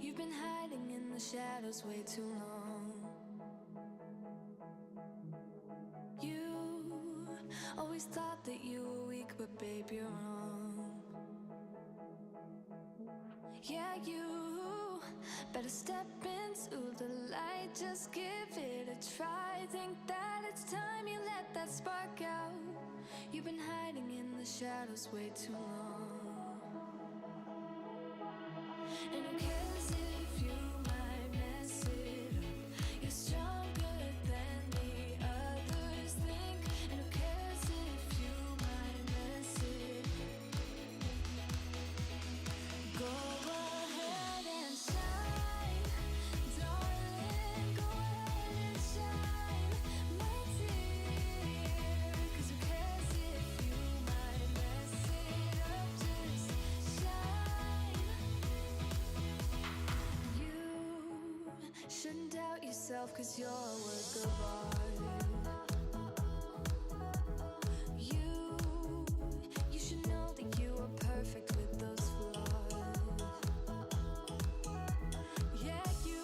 You've been hiding in the shadows way too long. You always thought that you were weak, but babe, you're wrong. Yeah, you better step into the light, just give it a try. Think that it's time you let that spark out. You've been hiding in the shadows way too long. And who cares if you might mess it up? You're stronger than the others think. And who cares if you might mess it up? Go ahead and shine, darling. Go ahead and shine, my dear. 'Cause who cares if you might mess it up? Just shine. You shouldn't doubt yourself, 'cause you're a work of art. You should know that you are perfect with those flaws. Yeah, you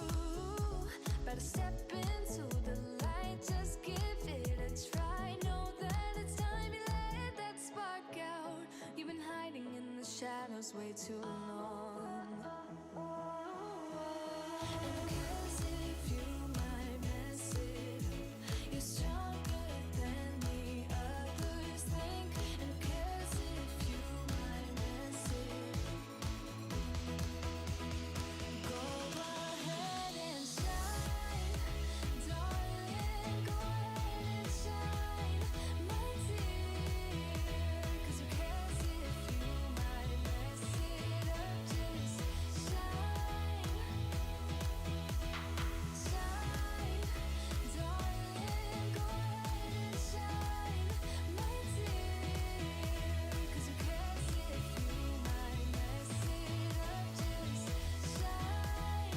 better step into the light, just give it a try. Know that it's time you let that spark out. You've been hiding in the shadows way too long. And who cares if you might mess it up? You're stronger than the others think. And who cares if you might mess it up? Go ahead and shine, darling. Go ahead and shine, my dear. 'Cause who cares if you might mess it up? Just shine, shine, darling. Go ahead and shine, my dear. 'Cause who cares if you might mess it up? Just shine.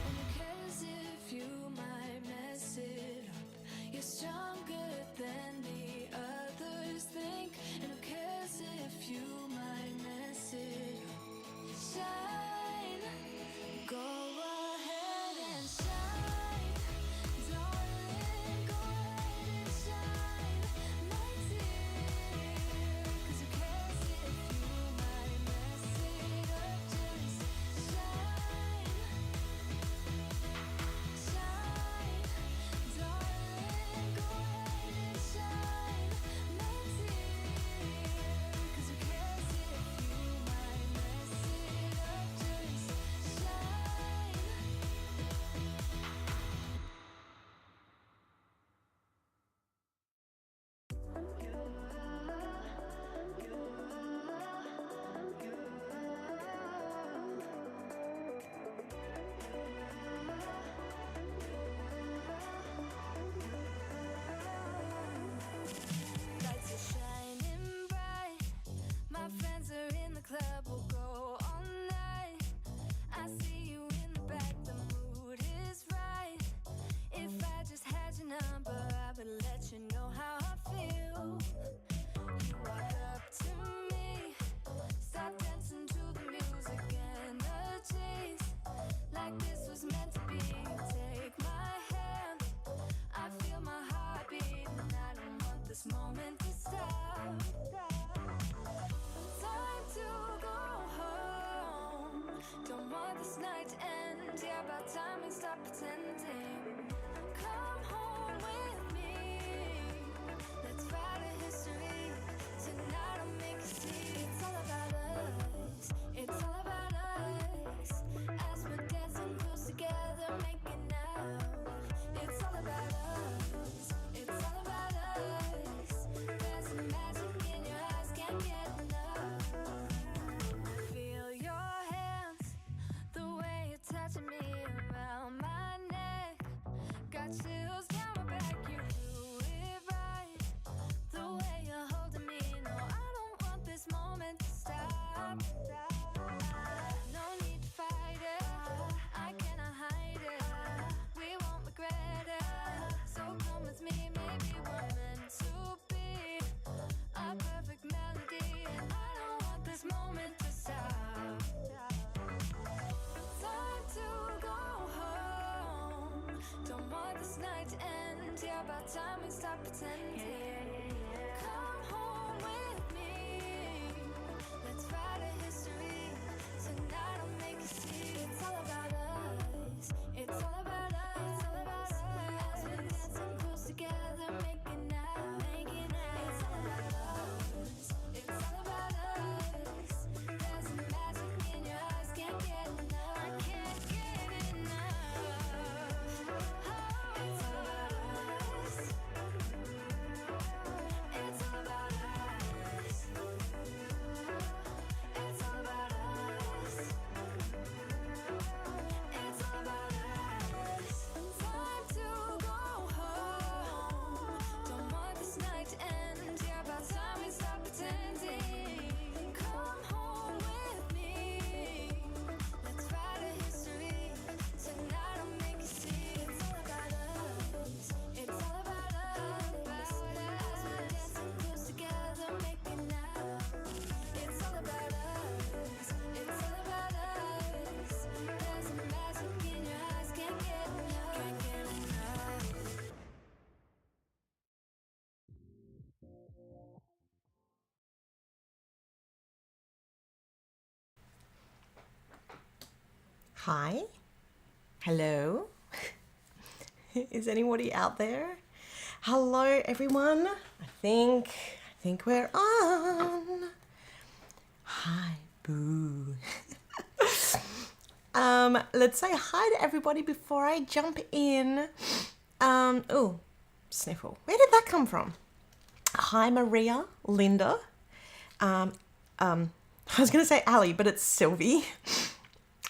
And who cares if you might mess it up? You're stronger than the others think. And who cares if you might mess it up? Shine, go ahead and shine, darling. Go ahead and shine, my dear. 'Cause who cares if you might mess it up? Just shine, shine, darling. Go ahead and shine, my dear. 'Cause who cares if you might mess it up? Just shine. Lights are shining bright. My friends are in the club. We'll go all night. I see you in the back. The mood is right. If I just had your number, I would let you know how I feel. You walk up to me, start dancing to the music and the chase. Like this was meant to be. Take my hand, I feel my heart beat, and I don't want this moment to stop. Time to go home. Don't want this night to end. Yeah, about time we stop pretending. Come home with me. Let's write a history. Tonight I'll make you see. It's all about us. It's all about us. As we're dancing close together, making out. It's all about us. It's all about us. There's a magic in your eyes, can't get enough. Feel your hands, the way you're touching me around my neck. Got chills about time we stop pretending. Come home with me. Let's write a history. Tonight I'll make you see. It's all about us. It's all about us. It's all about us. As we're dancing close together, making out. It's all about us. It's all about us. There's a magic in your eyes. Can't get enough. I can't get enough. It's all about us. It's all about us. It's all about us. It's all about us. Time to go home. Don't want this night to end. Yeah, about time we stop pretending. Come home with me. Let's write a history. Tonight I'll make you see. It's all about us. It's all about us. As we're dancing close together, making out. It's all about us. It's all about us. There's a magic in your eyes. Can't get enough. Can't get enough. Hi. Hello. Is anybody out there? Hello, everyone. I think we're on. Hi, boo. Let's say hi to everybody before I jump in. Oh, sniffle. Where did that come from? Hi, Maria, Linda. I was going to say Ali, but it's Sylvie.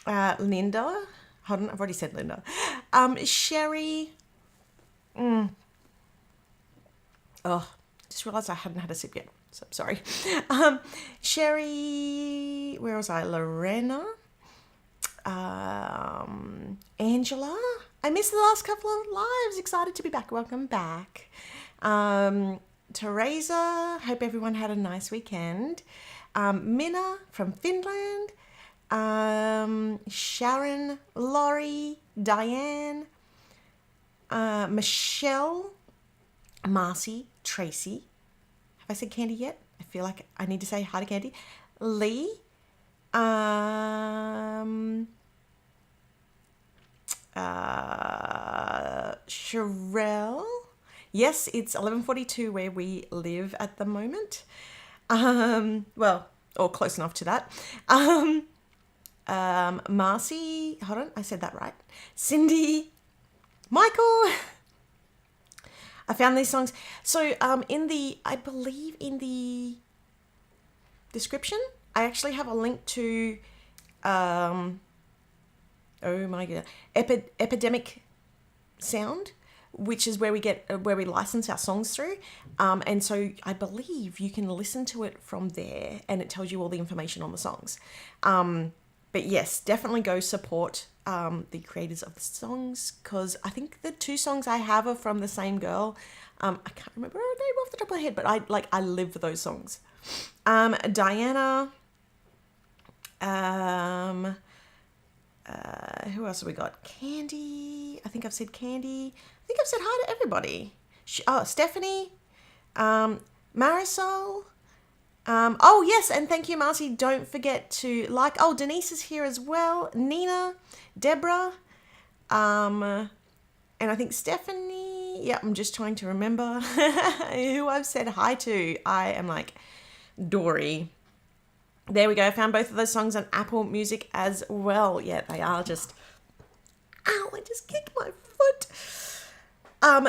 Linda. Hold on, I've already said Linda. Sherry. Oh, just realised I hadn't had a sip yet. So sorry. Sherry. Where was I? Lorena. Angela. I missed the last couple of lives. Excited to be back. Welcome back. Teresa. Hope everyone had a nice weekend. Minna from Finland. Sharon, Laurie, Diane, Michelle, Marcy, Tracy. Have I said Candy yet? I feel like I need to say hi to Candy. Lee, Sherelle. Yes, it's 11:42 where we live at the moment. Well, or close enough to that. Marcy, hold on, I said that right. Cindy, Michael. I found these songs. So I believe in the description, I actually have a link to, oh my God, Epidemic Sound, which is where we license our songs through. And so I believe you can listen to it from there and it tells you all the information on the songs. But yes, definitely go support the creators of the songs, because I think the two songs I have are from the same girl. I can't remember her name off the top of my head, but I live for those songs. Diana. Who else have we got? Candy. I think I've said Candy. I think I've said hi to everybody. Stephanie. Marisol. Oh yes, and thank you, Marcy. Don't forget to like. Oh, Denise is here as well. Nina, Deborah, and I think Stephanie. Yeah, I'm just trying to remember who I've said hi to. I am like Dory. There we go. I found both of those songs on Apple Music as well. Yeah, they are just. Ow! I just kicked my foot.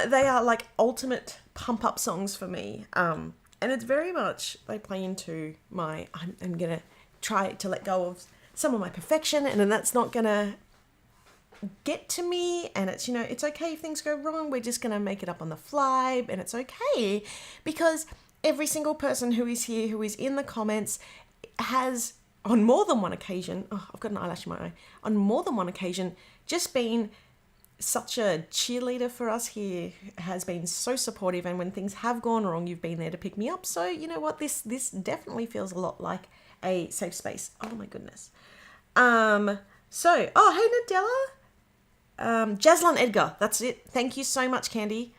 They are like ultimate pump up songs for me. And it's very much, they play into my, I'm going to try to let go of some of my perfection, and then that's not going to get to me. And it's, it's okay if things go wrong. We're just going to make it up on the fly. And it's okay because every single person who is here, who is in the comments, has on more than one occasion, oh, I've got an eyelash in my eye, on more than one occasion, just been such a cheerleader for us here, has been so supportive, and when things have gone wrong, you've been there to pick me up. So you know what, this definitely feels a lot like a safe space. Oh my goodness. Hey Nadella, Jaslyn Edgar, that's it. Thank you so much, Candy.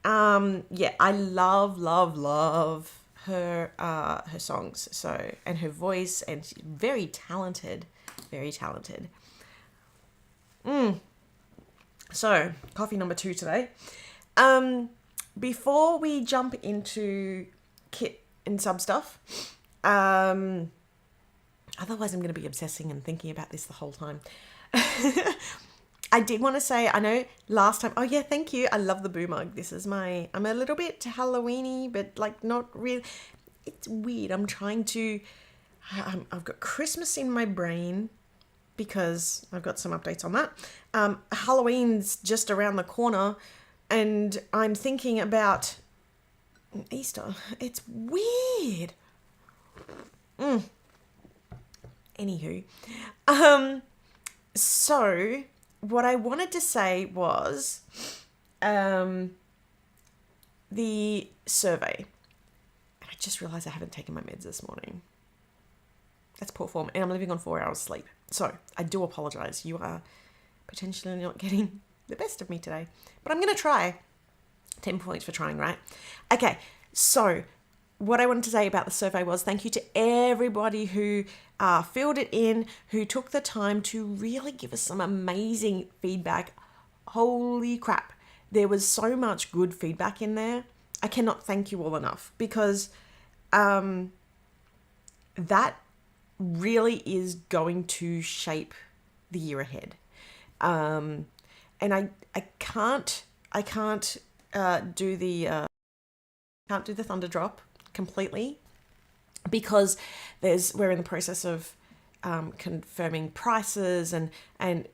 Yeah, I love her songs. So, and her voice, and she's very talented, very talented. So, coffee number 2 today. Before we jump into kit and sub stuff, otherwise I'm going to be obsessing and thinking about this the whole time. I did want to say, I know last time, oh yeah, thank you. I love the boo mug. This is I'm a little bit Halloween-y, but like not really. It's weird. I've got Christmas in my brain because I've got some updates on that. Halloween's just around the corner and I'm thinking about Easter. It's weird. Anywho. So what I wanted to say was the survey. And I just realized I haven't taken my meds this morning. That's poor form. And I'm living on 4 hours sleep. So I do apologize. You are potentially not getting the best of me today. But I'm going to try. 10 points for trying, right? Okay. So what I wanted to say about the survey was thank you to everybody who filled it in, who took the time to really give us some amazing feedback. Holy crap. There was so much good feedback in there. I cannot thank you all enough because that really is going to shape the year ahead. And I can't do the thunder drop completely because we're in the process of confirming prices and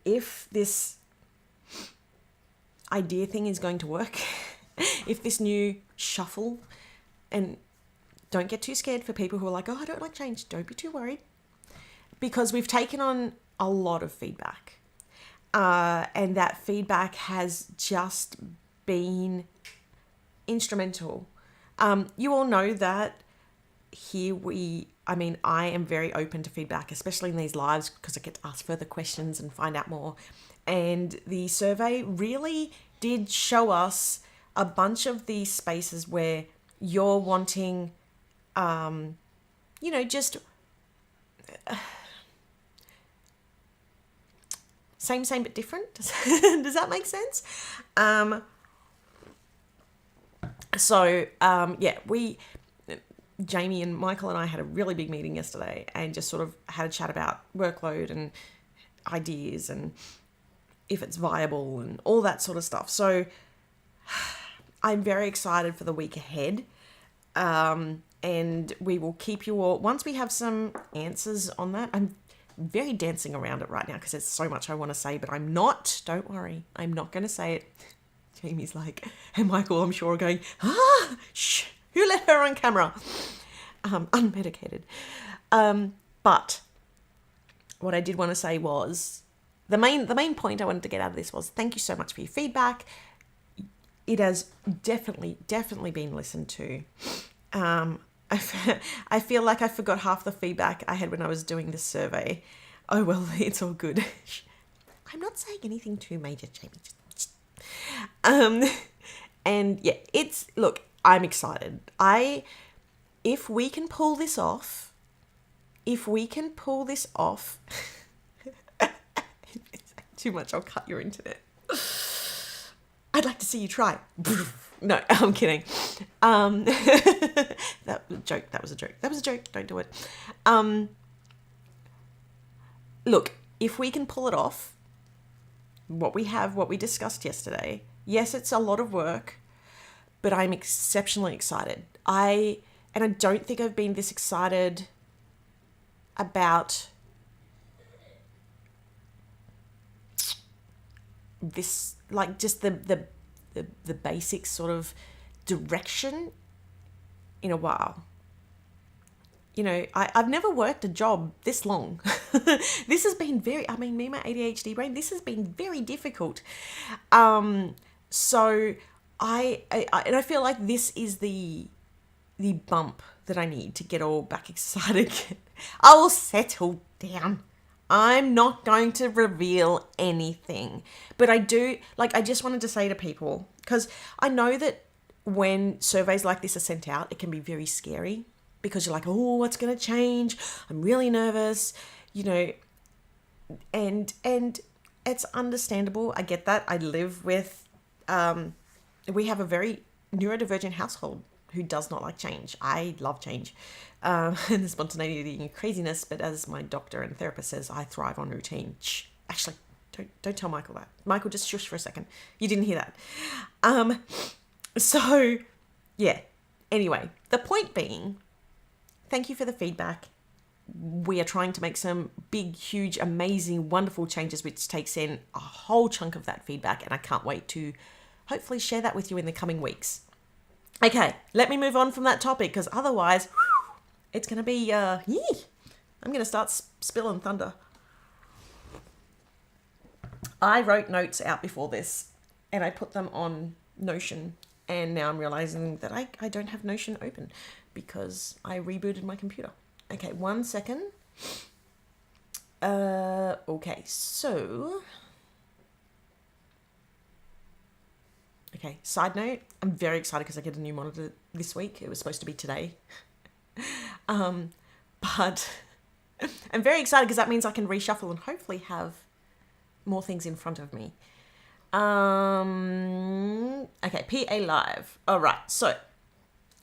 if this idea thing is going to work, if this new shuffle, and don't get too scared for people who are like, oh, I don't like change. Don't be too worried because we've taken on a lot of feedback. And that feedback has just been instrumental. You all know that here I am very open to feedback, especially in these lives because I get to ask further questions and find out more. And the survey really did show us a bunch of these spaces where you're wanting, just same but different. Does that make sense? Jamie and Michael and I had a really big meeting yesterday and just sort of had a chat about workload and ideas and if it's viable and all that sort of stuff. So I'm very excited for the week ahead. And we will keep you all, once we have some answers on that, I'm very dancing around it right now because there's so much I want to say, but I'm not, don't worry, I'm not going to say it. Jamie's like, and Michael, I'm sure, are going, shh, who let her on camera? Unmedicated. But what I did want to say was, the main point I wanted to get out of this was, thank you so much for your feedback. It has definitely been listened to. I feel like I forgot half the feedback I had when I was doing this survey. Oh, well, it's all good. I'm not saying anything too major, Jamie. And yeah, look, I'm excited. If we can pull this off, if it's too much, I'll cut your internet. I'd like to see you try. No, I'm kidding. That was a joke. Don't do it. Look, if we can pull it off, what we discussed yesterday, yes, it's a lot of work, but I'm exceptionally excited. I don't think I've been this excited about this, like just the basic sort of direction in a while. I've never worked a job this long. This has been me and my ADHD brain, this has been very difficult. So I feel like this is the bump that I need to get all back excited again. I will settle down. I'm not going to reveal anything, but I just wanted to say to people, because I know that when surveys like this are sent out, it can be very scary because you're like, oh, what's going to change? I'm really nervous, and it's understandable. I get that. I live with, we have a very neurodivergent household who does not like change. I love change, and the spontaneity and craziness, but as my doctor and therapist says, I thrive on routine. Shh. Actually, don't tell Michael that. Michael, just shush for a second. You didn't hear that. So, yeah. Anyway, the point being, thank you for the feedback. We are trying to make some big, huge, amazing, wonderful changes, which takes in a whole chunk of that feedback, and I can't wait to hopefully share that with you in the coming weeks. Okay, let me move on from that topic, because otherwise, it's going to be, I'm going to start spilling thunder. I wrote notes out before this, and I put them on Notion, and now I'm realizing that I don't have Notion open because I rebooted my computer. Okay, 1 second. Okay, so... Okay, side note, I'm very excited because I get a new monitor this week. It was supposed to be today. But I'm very excited because that means I can reshuffle and hopefully have more things in front of me. Okay, PA Live. All right, so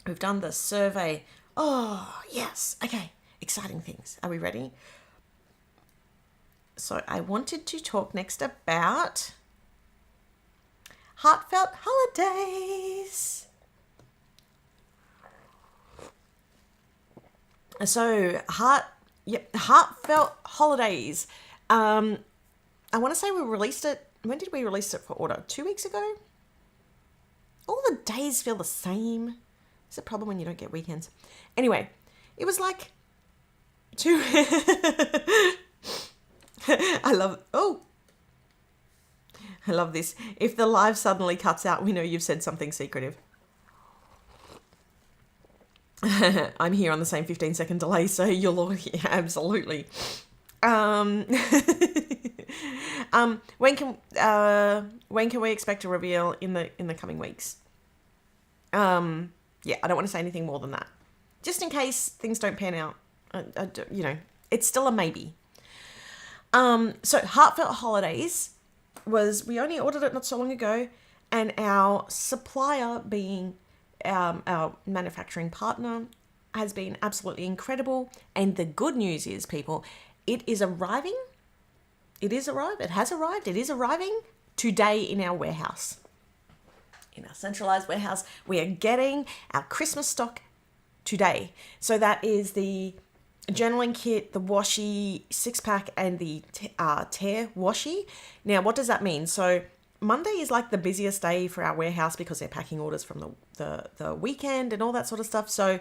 we've done the survey. Oh, yes. Okay, exciting things. Are we ready? So I wanted to talk next about Heartfelt holidays. So Heartfelt holidays. I want to say we released it. When did we release it for order? 2 weeks ago? All the days feel the same. It's a problem when you don't get weekends. Anyway, it was like two. I love this. If the live suddenly cuts out, we know you've said something secretive. I'm here on the same 15-second delay, so you'll all hear, absolutely. When can we expect a reveal in the coming weeks? Yeah, I don't want to say anything more than that. Just in case things don't pan out, it's still a maybe. So Heartfelt Holidays we only ordered it not so long ago, and our supplier, being our manufacturing partner, has been absolutely incredible. And the good news is, people, it is arriving. It has arrived. It is arriving today in our warehouse. In our centralized warehouse, we are getting our Christmas stock today. So that is the journaling kit, the washi 6-pack, and the tear washi. Now, what does that mean? So Monday is like the busiest day for our warehouse because they're packing orders from the weekend and all that sort of stuff. So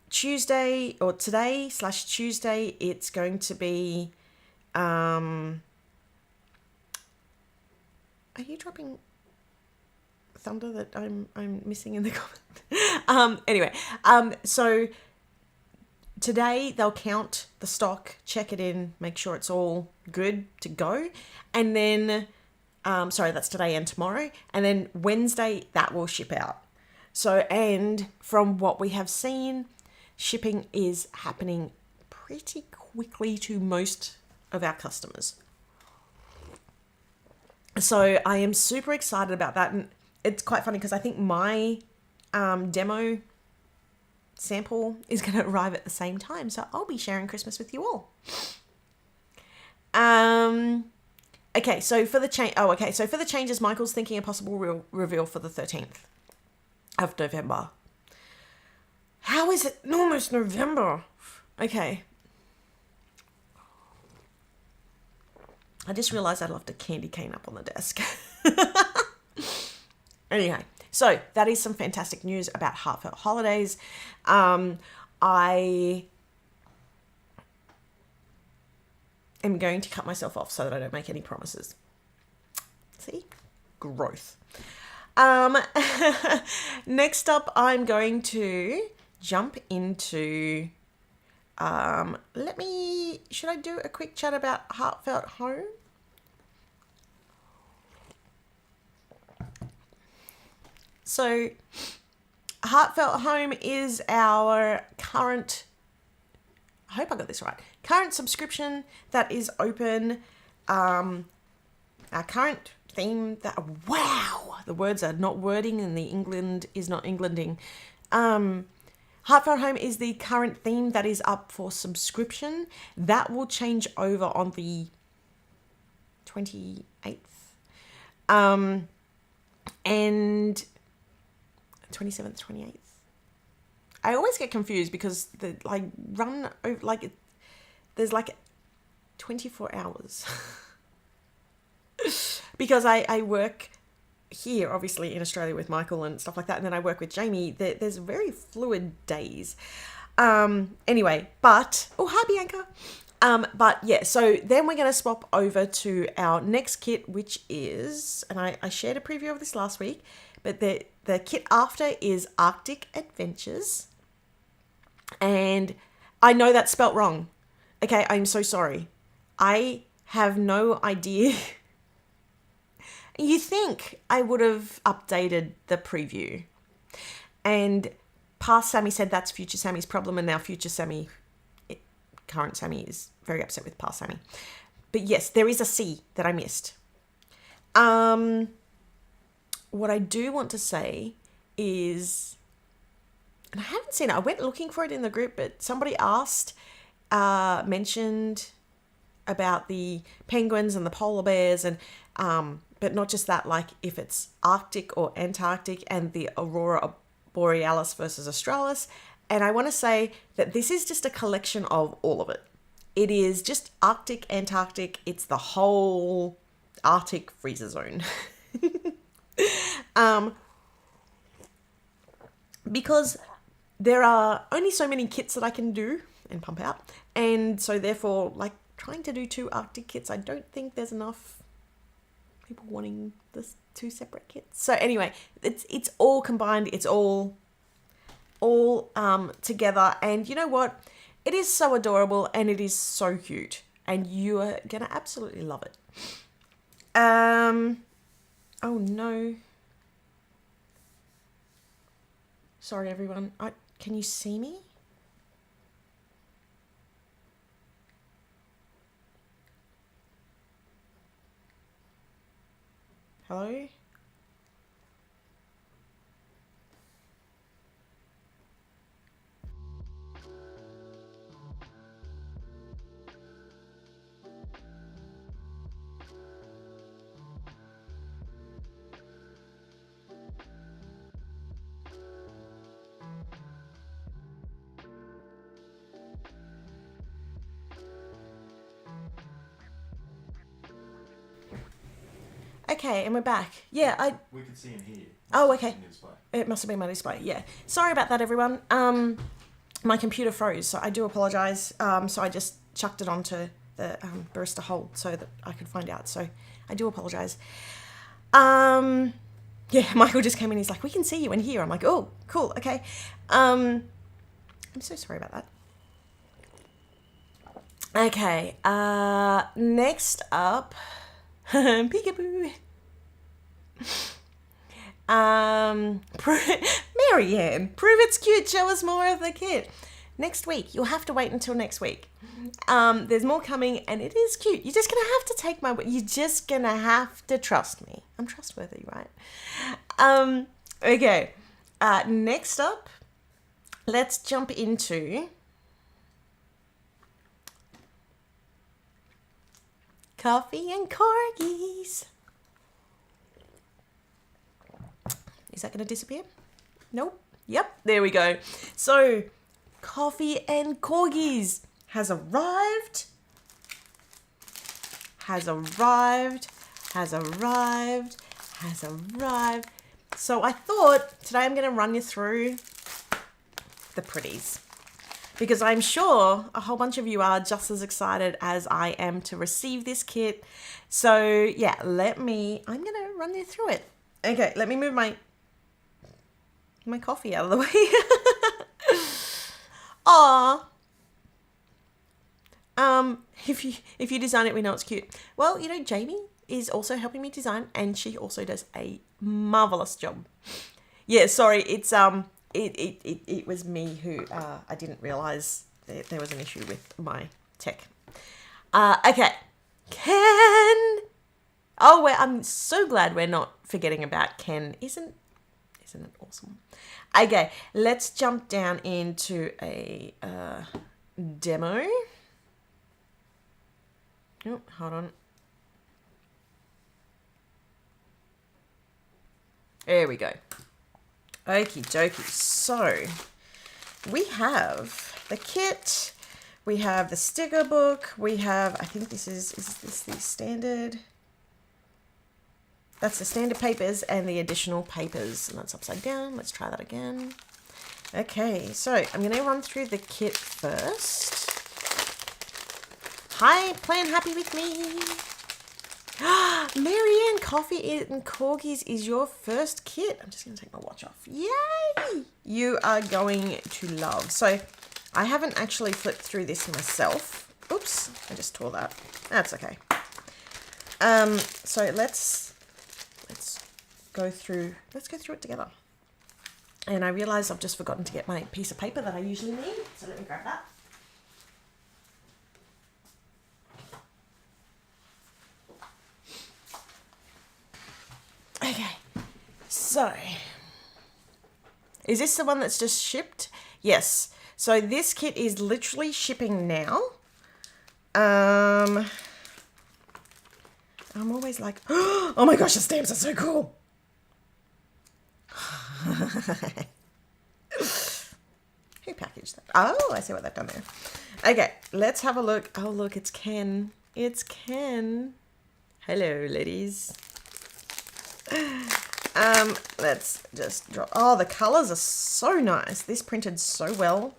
Tuesday, or today/Tuesday, it's going to be... Are you dropping thunder that I'm missing in the comment? Anyway, so today they'll count the stock, check it in, make sure it's all good to go, and then that's today and tomorrow, and then Wednesday that will ship out. So, and from what we have seen, shipping is happening pretty quickly to most of our customers. So I am super excited about that. And it's quite funny because I think my demo sample is going to arrive at the same time. So I'll be sharing Christmas with you all. Okay, so for the changes, Michael's thinking a possible reveal for the 13th of November. How is it almost November? Okay. I just realized I left a candy cane up on the desk. Anyway, so that is some fantastic news about Heartfelt Holidays. I am going to cut myself off so that I don't make any promises. See? Growth. Next up, I'm going to jump into... should I do a quick chat about Heartfelt Home? So Heartfelt Home is our current, I hope I got this right, current subscription that is open. Our current theme that, wow, the words are not wording and the England is not Englanding. Heartfelt Home is the current theme that is up for subscription. That will change over on the 28th. And 27th, 28th. I always get confused because the there's like 24 hours. Because I work here, obviously, in Australia with Michael and stuff like that, and then I work with Jamie. There's very fluid days. Anyway, but... Oh, hi, Bianca. But yeah, so then we're going to swap over to our next kit, which is... And I shared a preview of this last week, but the kit after is Arctic Adventures. And I know that's spelt wrong. Okay, I'm so sorry. I have no idea... You think I would have updated the preview. And past Sami said that's future Sami's problem, and now future Sami, current Sami, is very upset with past Sami. But yes, there is a C that I missed. What I do want to say is, and I haven't seen it, I went looking for it in the group, but somebody mentioned about the penguins and the polar bears, and but not just that, like if it's Arctic or Antarctic, and the Aurora Borealis versus Australis. And I want to say that this is just a collection of all of it. It is just Arctic, Antarctic. It's the whole Arctic freezer zone. Because there are only so many kits that I can do and pump out. And so therefore, like trying to do 2 Arctic kits, I don't think there's enough people wanting this 2 separate kits. So anyway, it's all combined. It's all together. And you know what? It is so adorable and it is so cute. And you are going to absolutely love it. Oh no. Sorry, everyone. Can you see me? Hello? Okay, and we're back. Yeah, We could see him here. Oh, okay. In the display. It must have been my display, yeah. Sorry about that, everyone. My computer froze, so I do apologise. So I just chucked it onto the barista hold so that I could find out. So I do apologise. Yeah, Michael just came in. He's like, we can see you in here. I'm like, oh, cool, okay. I'm so sorry about that. Okay, next up, peekaboo. Marianne, prove it's cute. Show us more of the kit. Next week. You'll have to wait until next week. There's more coming, and it is cute. You're just gonna have to take my word. You're just gonna have to trust me. I'm trustworthy, right? Okay. Next up, let's jump into Coffee and Corgis. Is that going to disappear? Nope. Yep, there we go. So, Coffee and Corgis has arrived. So I thought today I'm going to run you through the pretties, because I'm sure a whole bunch of you are just as excited as I am to receive this kit. So yeah, I'm going to run you through it. Okay, let me move my coffee out of the way. Aww. If you design it, we know it's cute. Well, you know, Jamie is also helping me design, and she also does a marvelous job. Yeah, sorry, it's it was me who I didn't realize that there was an issue with my tech. Okay, Ken. Oh, I'm so glad we're not forgetting about Ken. Isn't it awesome? Okay, let's jump down into a demo. Oh, hold on. There we go. Okie dokie. So we have the kit. We have the sticker book. We have, I think this is this the standard? That's the standard papers and the additional papers. And that's upside down. Let's try that again. Okay, so I'm going to run through the kit first. Hi, Plan Happy with me. Marianne, Coffee and Corgis is your first kit. I'm just going to take my watch off. Yay! You are going to love. So I haven't actually flipped through this myself. Oops, I just tore that. That's okay. So let's go through it together. And I realize I've just forgotten to get my piece of paper that I usually need. So let me grab that. Okay, so is this the one that's just shipped? Yes. So this kit is literally shipping now. I'm always like, oh my gosh, the stamps are so cool. Who packaged that? Oh, I see what they've done there. Okay, let's have a look. Oh, look, it's Ken. It's Ken. Hello, ladies. Let's just drop. Oh, the colors are so nice. This printed so well.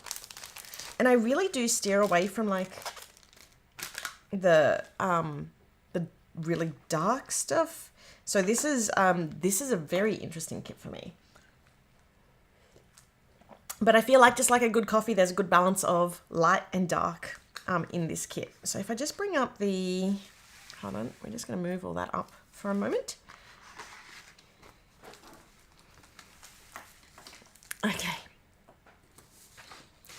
And I really do steer away from like the really dark stuff. So this is a very interesting kit for me. But I feel like just like a good coffee, there's a good balance of light and dark in this kit. So if I just bring up the, hold on, we're just going to move all that up for a moment. Okay.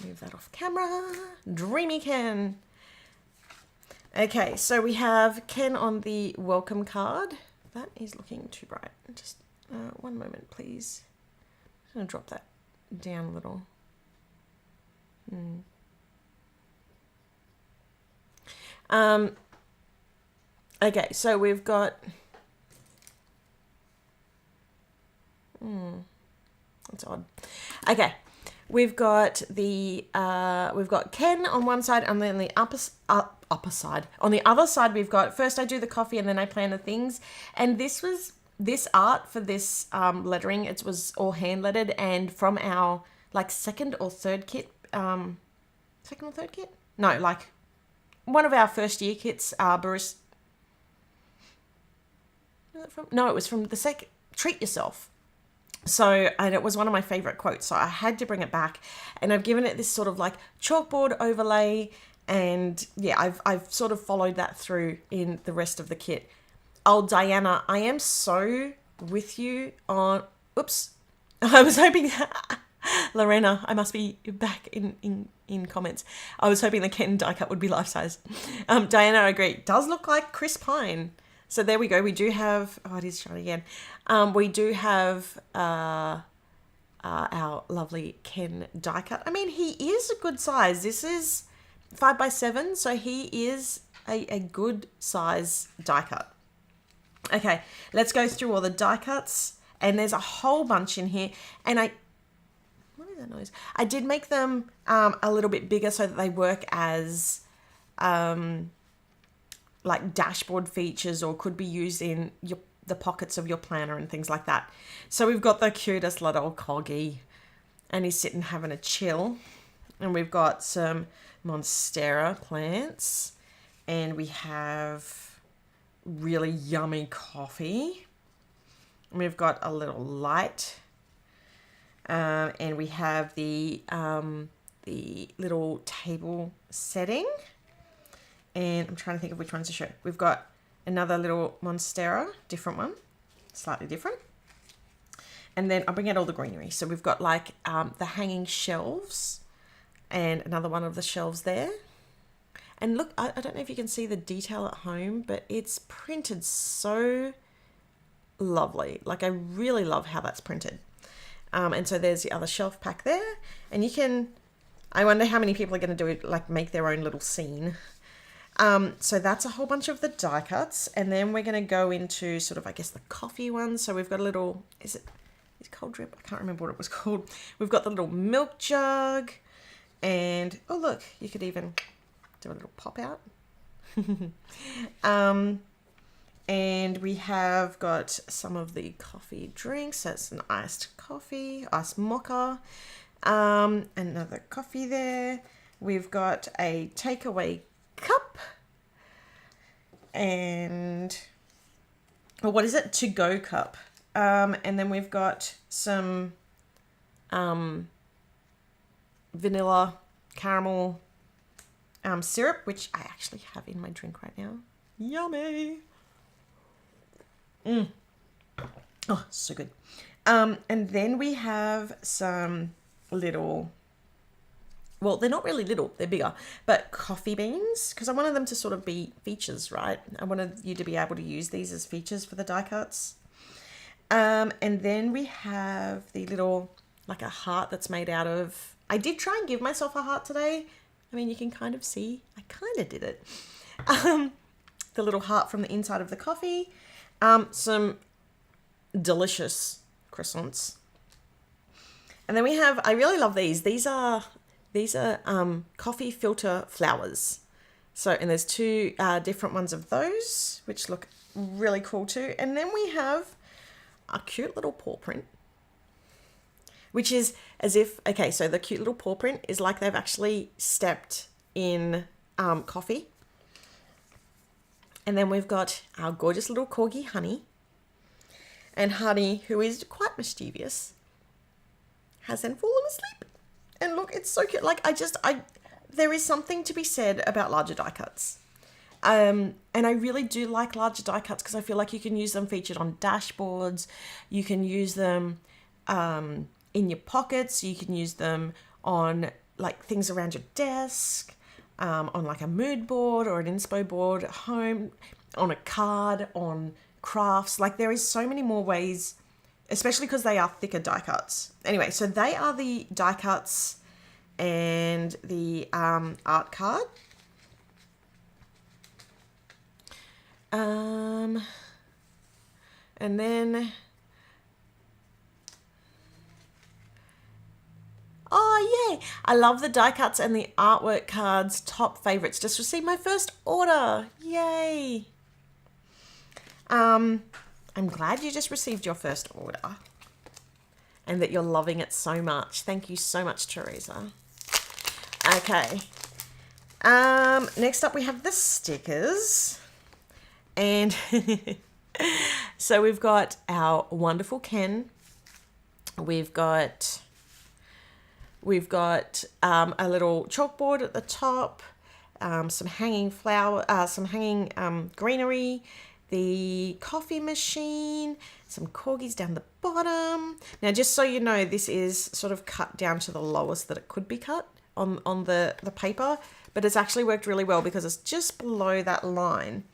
Move that off camera. Dreamy Ken. Okay, so we have Ken on the welcome card. That is looking too bright. Just one moment, please. I'm going to drop that down a little. Okay, so we've got... That's odd. Okay, we've got Ken on one side, and then the upper side. On the other side, we've got, first I do the coffee and then I plan the things. And this art for this lettering, it was all hand lettered, and from our like second or third kit. No, like one of our first year kits, barista. No, it was from the second. Treat yourself. So, and it was one of my favorite quotes, so I had to bring it back, and I've given it this sort of like chalkboard overlay, and yeah, I've sort of followed that through in the rest of the kit. Oh, Diana, I am so with you on, oops, I was hoping, Lorena, I must be back in comments. I was hoping the Ken die cut would be life size. Diana, I agree, does look like Chris Pine. So there we go. We do have, oh, it is shiny again. We do have our lovely Ken die cut. I mean, he is a good size. This is 5x7, so he is a good size die cut. Okay, let's go through all the die cuts. And there's a whole bunch in here. And what is that noise? I did make them a little bit bigger so that they work as... like dashboard features, or could be used in the pockets of your planner and things like that. So we've got the cutest little Corgi, and he's sitting having a chill. And we've got some Monstera plants, and we have really yummy coffee. And we've got a little light, and we have the little table setting. And I'm trying to think of which ones to show. We've got another little Monstera, different one, slightly different. And then I'll bring out all the greenery. So we've got like the hanging shelves and another one of the shelves there. And look, I don't know if you can see the detail at home, but it's printed so lovely. Like I really love how that's printed. And so there's the other shelf pack there. And you can, I wonder how many people are going to do it, like make their own little scene. So that's a whole bunch of the die cuts. And then we're going to go into sort of, I guess, the coffee one. So we've got a little, is cold drip? I can't remember what it was called. We've got the little milk jug. And, oh look, you could even do a little pop out. And we have got some of the coffee drinks. That's an iced coffee, iced mocha. Another coffee there. We've got a takeaway cup. And, or what is it? To-go cup. And then we've got some vanilla caramel syrup, which I actually have in my drink right now. Yummy. Oh, so good. And then we have some little, well, they're not really little, they're bigger, but coffee beans, because I wanted them to sort of be features, right? I wanted you to be able to use these as features for the die cuts. And then we have the little, like a heart that's made out of, I did try and give myself a heart today. I mean, you can kind of see, I kind of did it. The little heart from the inside of the coffee. Some delicious croissants. And then we have, I really love these. These are coffee filter flowers. So, and there's two different ones of those, which look really cool too. And then we have a cute little paw print, which is as if, okay, so the cute little paw print is like they've actually stepped in coffee. And then we've got our gorgeous little corgi, Honey. And Honey, who is quite mischievous, has then fallen asleep. And look, it's so cute. Like, there is something to be said about larger die cuts. And I really do like larger die cuts because I feel like you can use them featured on dashboards. You can use them in your pockets. You can use them on like things around your desk, on like a mood board or an inspo board at home, on a card, on crafts. Like there is so many more ways, especially because they are thicker die cuts. Anyway, so they are the die cuts and the art card. And then, oh yay, I love the die cuts and the artwork cards, top favorites. Just received my first order, yay. I'm glad you just received your first order and that you're loving it so much. Thank you so much, Teresa. Okay. Next up we have the stickers. And so we've got our wonderful Ken. We've got a little chalkboard at the top, some hanging greenery, the coffee machine, some corgis down the bottom. Now, just so you know, this is sort of cut down to the lowest that it could be cut on the paper, but it's actually worked really well because it's just below that line.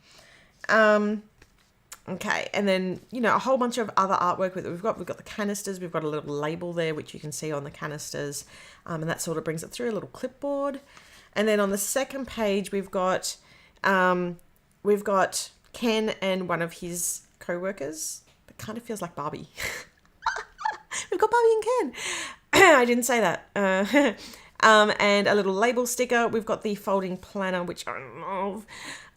Okay, and then, you know, a whole bunch of other artwork with it. We've got the canisters, we've got a little label there, which you can see on the canisters, and that sort of brings it through, a little clipboard. And then on the second page, we've got Ken and one of his co-workers. It kind of feels like Barbie. We've got Barbie and Ken. I didn't say that. And a little label sticker. We've got the folding planner, which I love.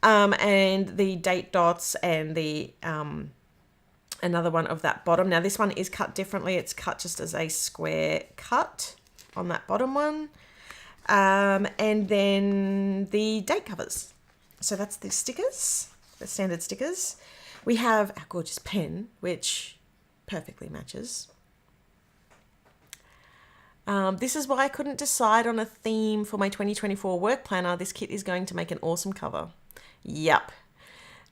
And the date dots and the another one of that bottom. Now this one is cut differently. It's cut just as a square cut on that bottom one. And then the date covers. So that's the stickers, the standard stickers. We have our gorgeous pen, which perfectly matches. This is why I couldn't decide on a theme for my 2024 work planner. This kit is going to make an awesome cover. Yep.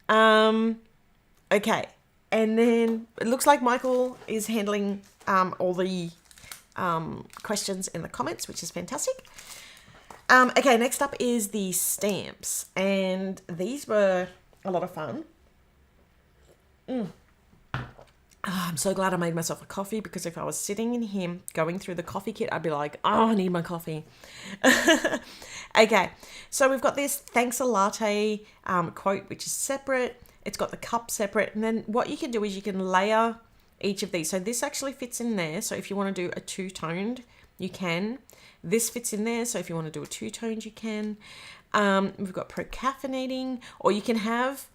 Okay. And then it looks like Michael is handling all the questions in the comments, which is fantastic. Okay, next up is the stamps. And these were a lot of fun. I'm so glad I made myself a coffee, because if I was sitting in here going through the coffee kit, I'd be like, oh, I need my coffee. Okay, so we've got this thanks a latte quote, which is separate. It's got the cup separate. And then what you can do is you can layer each of these. So this actually fits in there. So if you want to do a two-toned, you can. This fits in there. So if you want to do a two-toned, you can. We've got pro-caffeinating, or you can have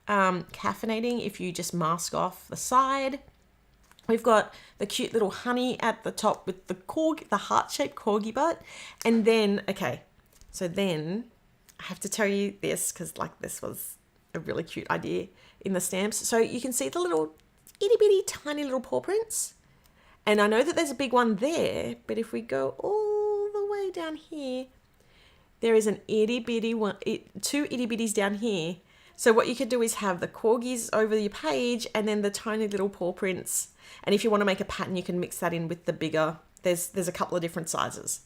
caffeinating if you just mask off the side. We've got the cute little honey at the top with the heart-shaped corgi butt. And then, okay, so then I have to tell you this, because like this was a really cute idea in the stamps. So you can see the little itty bitty tiny little paw prints. And I know that there's a big one there, but if we go all the way down here, there is an itty bitty one, two itty bitties down here. So what you could do is have the corgis over your page and then the tiny little paw prints. And if you want to make a pattern, you can mix that in with the bigger. There's a couple of different sizes.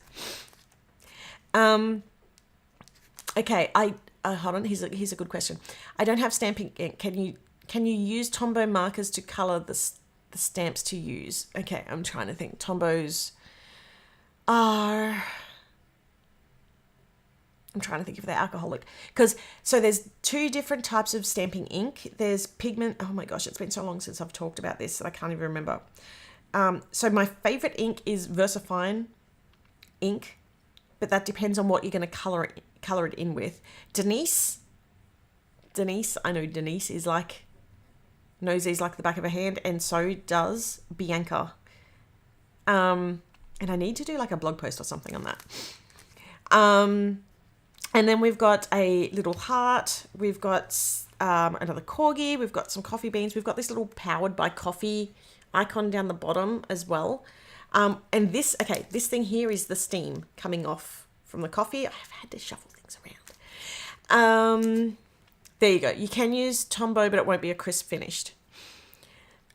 Okay, hold on. Here's a good question. I don't have stamping ink. Can you use Tombow markers to color the stamps to use? Okay, I'm trying to think. Tombos are. I'm trying to think if they're alcoholic. So there's two different types of stamping ink. There's pigment. Oh my gosh, it's been so long since I've talked about this that I can't even remember. So my favorite ink is VersaFine ink, but that depends on what you're going to color it in with. Denise, I know Denise is like, knows these like the back of her hand, and so does Bianca. And I need to do like a blog post or something on that. And then we've got a little heart. We've got another corgi. We've got some coffee beans. We've got this little powered by coffee icon down the bottom as well. And this thing here is the steam coming off from the coffee. I've had to shuffle things around. There you go. You can use Tombow, but it won't be a crisp finished.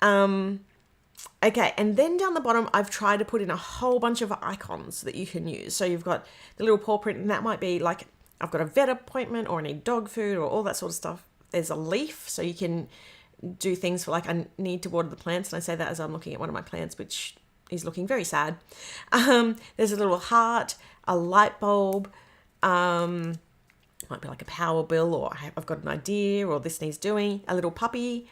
Okay, and then down the bottom, I've tried to put in a whole bunch of icons that you can use. So you've got the little paw print, and that might be like, I've got a vet appointment, or I need dog food, or all that sort of stuff. There's a leaf, so you can do things for like, I need to water the plants. And I say that as I'm looking at one of my plants, which is looking very sad. There's a little heart, a light bulb, might be like a power bill, or I've got an idea, or this needs doing, a little puppy,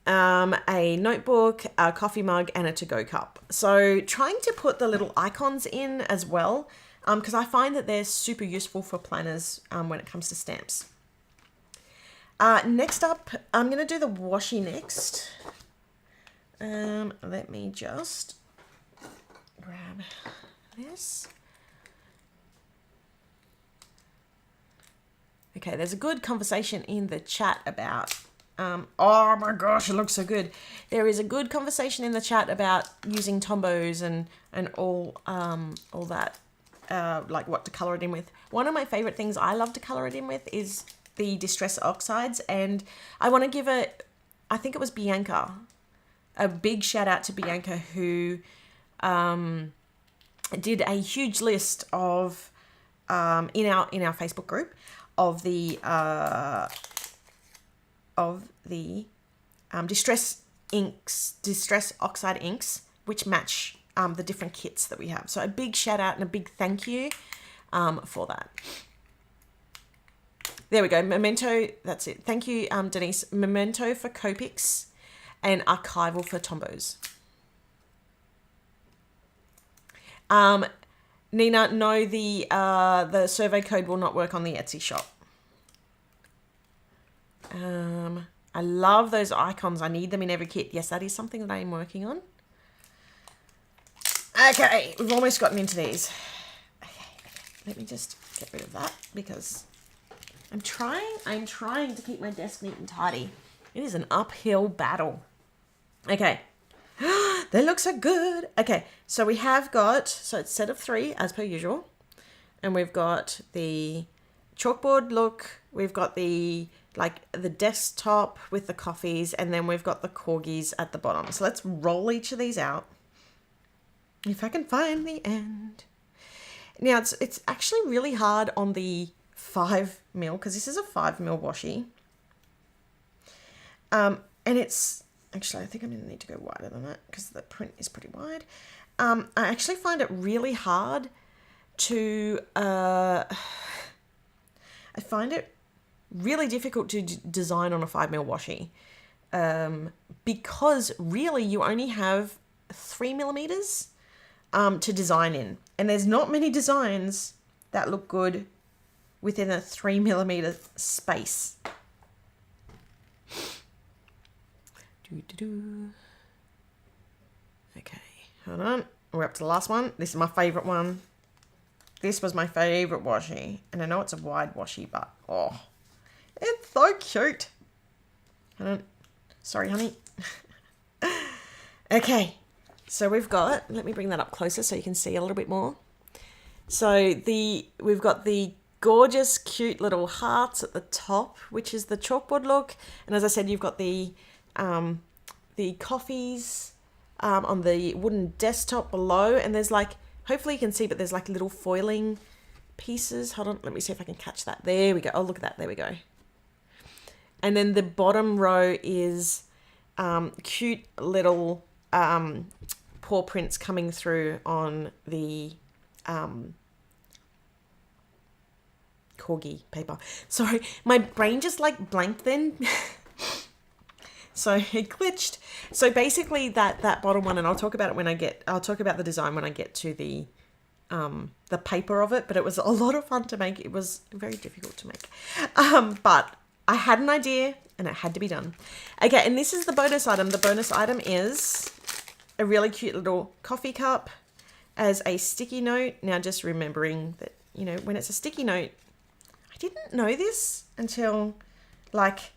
a notebook, a coffee mug, and a to-go cup. So trying to put the little icons in as well, because I find that they're super useful for planners when it comes to stamps. Next up, I'm going to do the washi next. Let me just grab this. Okay, there's a good conversation in the chat about, oh my gosh, it looks so good. There is a good conversation in the chat about using Tombows and all that, like what to color it in with. One of my favorite things I love to color it in with is the Distress Oxides, and I want to give I think it was Bianca, a big shout out to Bianca, who did a huge list of in our Facebook group of the Distress Oxide inks, which match the different kits that we have. So a big shout out and a big thank you for that. There we go. Memento, that's it. Thank you, Denise. Memento for Copics and Archival for Tombows. Nina, no, the survey code will not work on the Etsy shop. I love those icons. I need them in every kit. Yes, that is something that I am working on. Okay, we've almost gotten into these. Okay, let me just get rid of that because I'm trying to keep my desk neat and tidy. It is an uphill battle. Okay. They look so good. Okay, so we have got, so it's a set of 3 as per usual. And we've got the chalkboard look. We've got the desktop with the coffees, and then we've got the corgis at the bottom. So let's roll each of these out. If I can find the end. Now it's actually really hard on the 5mm, because this is a 5mm washi. And it's actually, I think I'm going to need to go wider than that because the print is pretty wide. I actually find it really hard to, I find it really difficult to design on a 5mm washi, because really you only have 3mm to design in, and there's not many designs that look good within a 3mm space. Okay, hold on. We're up to the last one. This is my favorite one. This was my favorite washi, and I know it's a wide washi, but oh, it's so cute. Hold on. Sorry, honey. Okay, so we've got, let me bring that up closer so you can see a little bit more. So we've got the gorgeous, cute little hearts at the top, which is the chalkboard look. And as I said, you've got the coffees on the wooden desktop below. And there's like, hopefully you can see, but there's like little foiling pieces. Hold on, let me see if I can catch that. There we go. Oh, look at that. There we go. And then the bottom row is cute little paw prints coming through on the corgi paper. Sorry, my brain just like blanked then. So it glitched. So basically that bottom one, and I'll talk about it I'll talk about the design when I get to the paper of it, but it was a lot of fun to make. It was very difficult to make. But I had an idea and it had to be done. Okay, and this is the bonus item. The bonus item is a really cute little coffee cup as a sticky note. Now, just remembering that, you know, when it's a sticky note, I didn't know this until, like,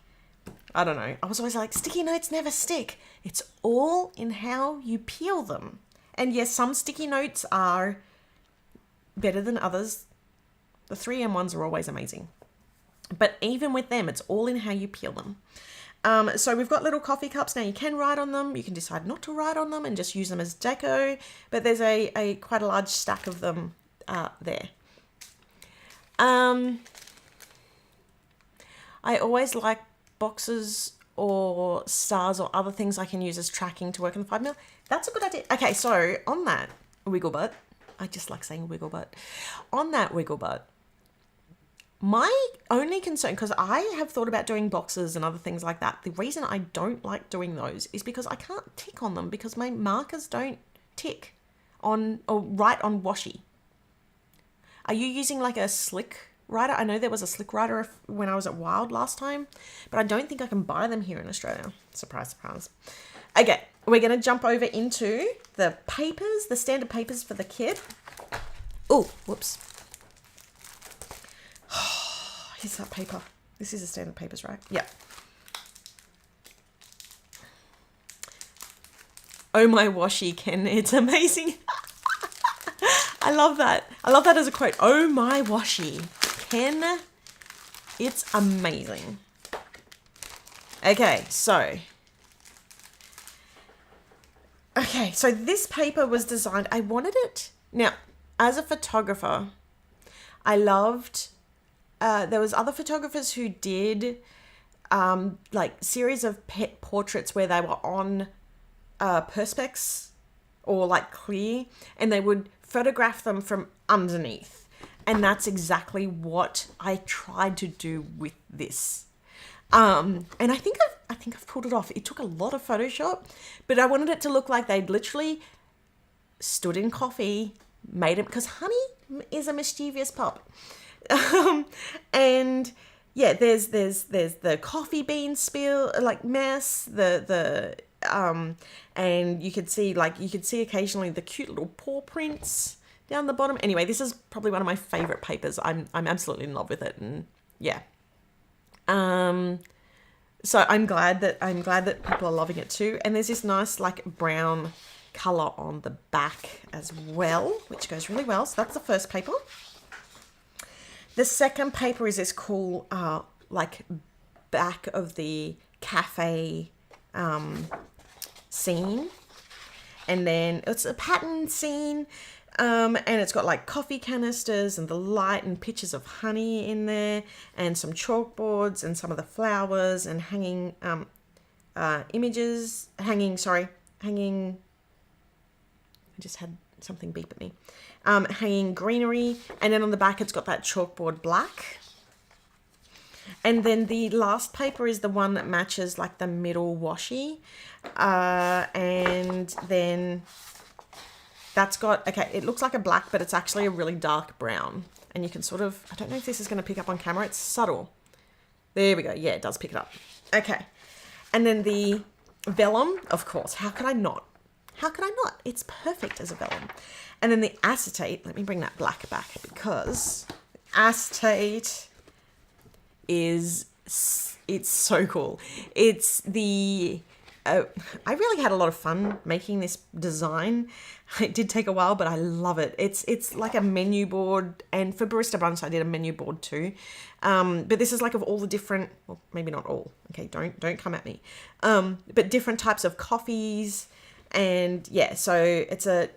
I don't know. I was always like, sticky notes never stick. It's all in how you peel them. And yes, some sticky notes are better than others. The 3M ones are always amazing. But even with them, it's all in how you peel them. So we've got little coffee cups. Now you can write on them. You can decide not to write on them and just use them as deco. But there's a quite a large stack of them there. I always like boxes or stars or other things I can use as tracking to work in the 5mm. That's a good idea. Okay, so on that wiggle butt, I just like saying wiggle butt. On that wiggle butt, my only concern, because I have thought about doing boxes and other things like that, the reason I don't like doing those is because I can't tick on them because my markers don't tick on or write on washi. Are you using like a slick writer? I know there was a slick writer when I was at Wild last time, but I don't think I can buy them here in Australia. Surprise, surprise. Okay, we're going to jump over into the papers, the standard papers for the kit. Oh, whoops. Here's that paper. This is the standard papers, right? Yeah. Oh my washi, Ken. It's amazing. I love that. I love that as a quote. Oh my washi, Ken. It's amazing. Okay, so this paper was designed. I wanted it. Now, as a photographer, I loved... there was other photographers who did like series of pet portraits where they were on perspex or like clear, and they would photograph them from underneath. And that's exactly what I tried to do with this. And I think I've pulled it off. It took a lot of Photoshop, but I wanted it to look like they'd literally stood in coffee, made it, because Honey is a mischievous pup. And yeah, there's the coffee bean spill, like mess, and you could see occasionally the cute little paw prints down the bottom. Anyway, this is probably one of my favorite papers. I'm absolutely in love with it, and yeah. So I'm glad that people are loving it too. And there's this nice like brown color on the back as well, which goes really well. So that's the first paper. The second paper is this cool, like back of the cafe scene. And then it's a pattern scene. And it's got like coffee canisters and the light and pictures of honey in there and some chalkboards and some of the flowers and hanging images, hanging, I just had something beep at me. Hanging greenery. And then on the back, it's got that chalkboard black. And then the last paper is the one that matches like the middle washi. And then that's got, okay, it looks like a black, but it's actually a really dark brown. And you can sort of, I don't know if this is going to pick up on camera. It's subtle. There we go. Yeah, it does pick it up. Okay. And then the vellum, of course. How could I not? How could I not? It's perfect as a vellum. And then the acetate, let me bring that black back because acetate is, it's so cool. It's the, I really had a lot of fun making this design. It did take a while, but I love it. It's like a menu board, and for Barista Brunch, I did a menu board too. But this is like of all the different, well, maybe not all. Okay, don't come at me. But different types of coffees, and yeah, so it's a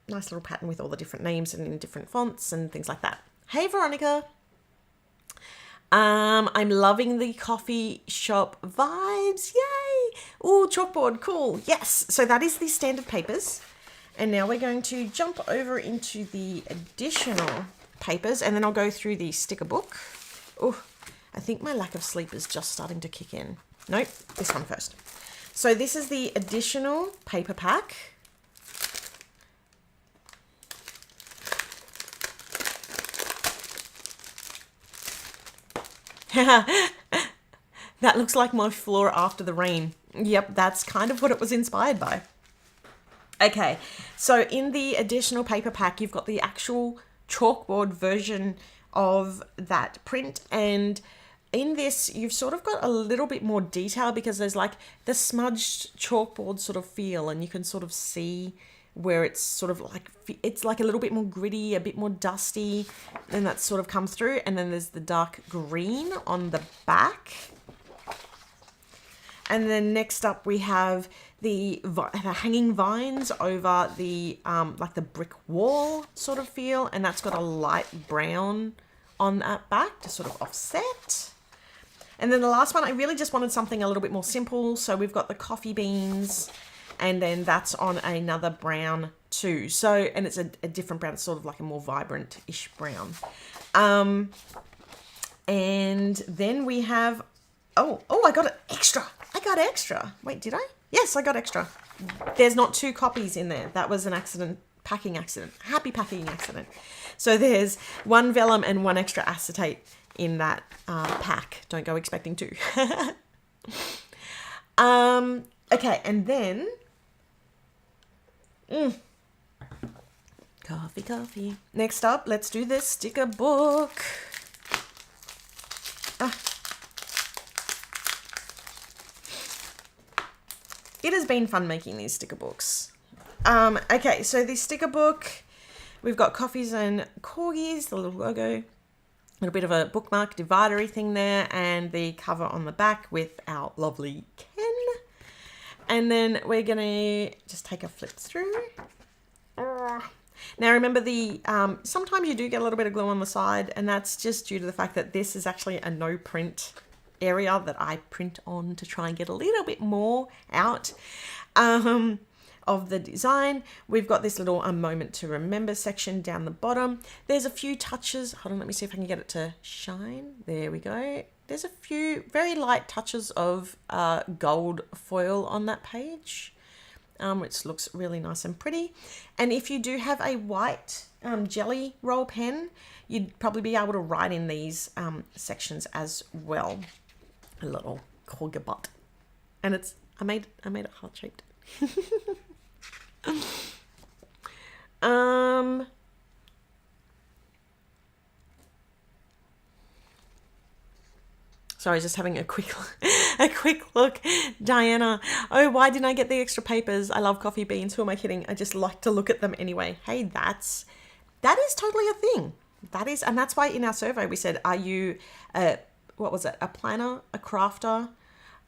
nice little pattern with all the different names and in different fonts and things like that. Hey, Veronica. I'm loving the coffee shop vibes. Yay! Ooh, chalkboard, cool. Yes. So that is the standard papers. And now we're going to jump over into the additional papers, and then I'll go through the sticker book. Oh, I think my lack of sleep is just starting to kick in. Nope, this one first. So this is the additional paper pack. That looks like my floor after the rain. Yep, that's kind of what it was inspired by. Okay, so in the additional paper pack, you've got the actual chalkboard version of that print, and in this, you've sort of got a little bit more detail because there's like the smudged chalkboard sort of feel, and you can sort of see where it's sort of like, it's like a little bit more gritty, a bit more dusty, and that's sort of come through. And then there's the dark green on the back. And then next up we have the hanging vines over the like the brick wall sort of feel, and that's got a light brown on that back to sort of offset. And then the last one, I really just wanted something a little bit more simple, so we've got the coffee beans, and then that's on another brown too. So, and it's a different brown, it's sort of like a more vibrant-ish brown. And then we have, oh, I got an extra. I got extra. Wait, did I? Yes, I got extra. There's not 2 copies in there. That was an accident, packing accident, happy packing accident. So there's 1 vellum and 1 extra acetate in that pack. Don't go expecting 2. Okay, and then, coffee. Next up, let's do this sticker book. It has been fun making these sticker books. Okay, so the sticker book, we've got coffees and corgis, the little logo, a little bit of a bookmark dividery thing there, and the cover on the back with our lovely Ken. And then we're gonna just take a flip through. Now remember the, sometimes you do get a little bit of glue on the side, and that's just due to the fact that this is actually a no print area that I print on to try and get a little bit more out of the design. We've got this little moment to remember section down the bottom. There's a few touches. Hold on, let me see if I can get it to shine. There we go. There's a few very light touches of gold foil on that page, which looks really nice and pretty. And if you do have a white jelly roll pen, you'd probably be able to write in these sections as well. A little Corgis butt, and it's I made it heart shaped. Sorry, just having a quick look. Diana, oh, why didn't I get the extra papers? I love coffee beans. Who am I kidding? I just like to look at them anyway. Hey, that is totally a thing. And that's why in our survey we said, are you a planner, a crafter,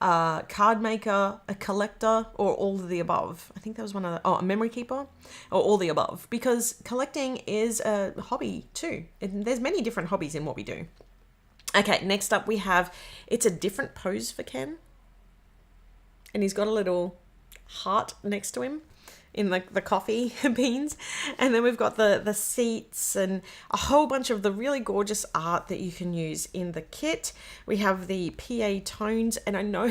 a card maker, a collector, or all of the above? I think there was a memory keeper, or all the above, because collecting is a hobby too. And there's many different hobbies in what we do. Okay, next up we have, it's a different pose for Ken. And he's got a little heart next to him in the coffee beans. And then we've got the seats and a whole bunch of the really gorgeous art that you can use in the kit. We have the PA tones, and I know,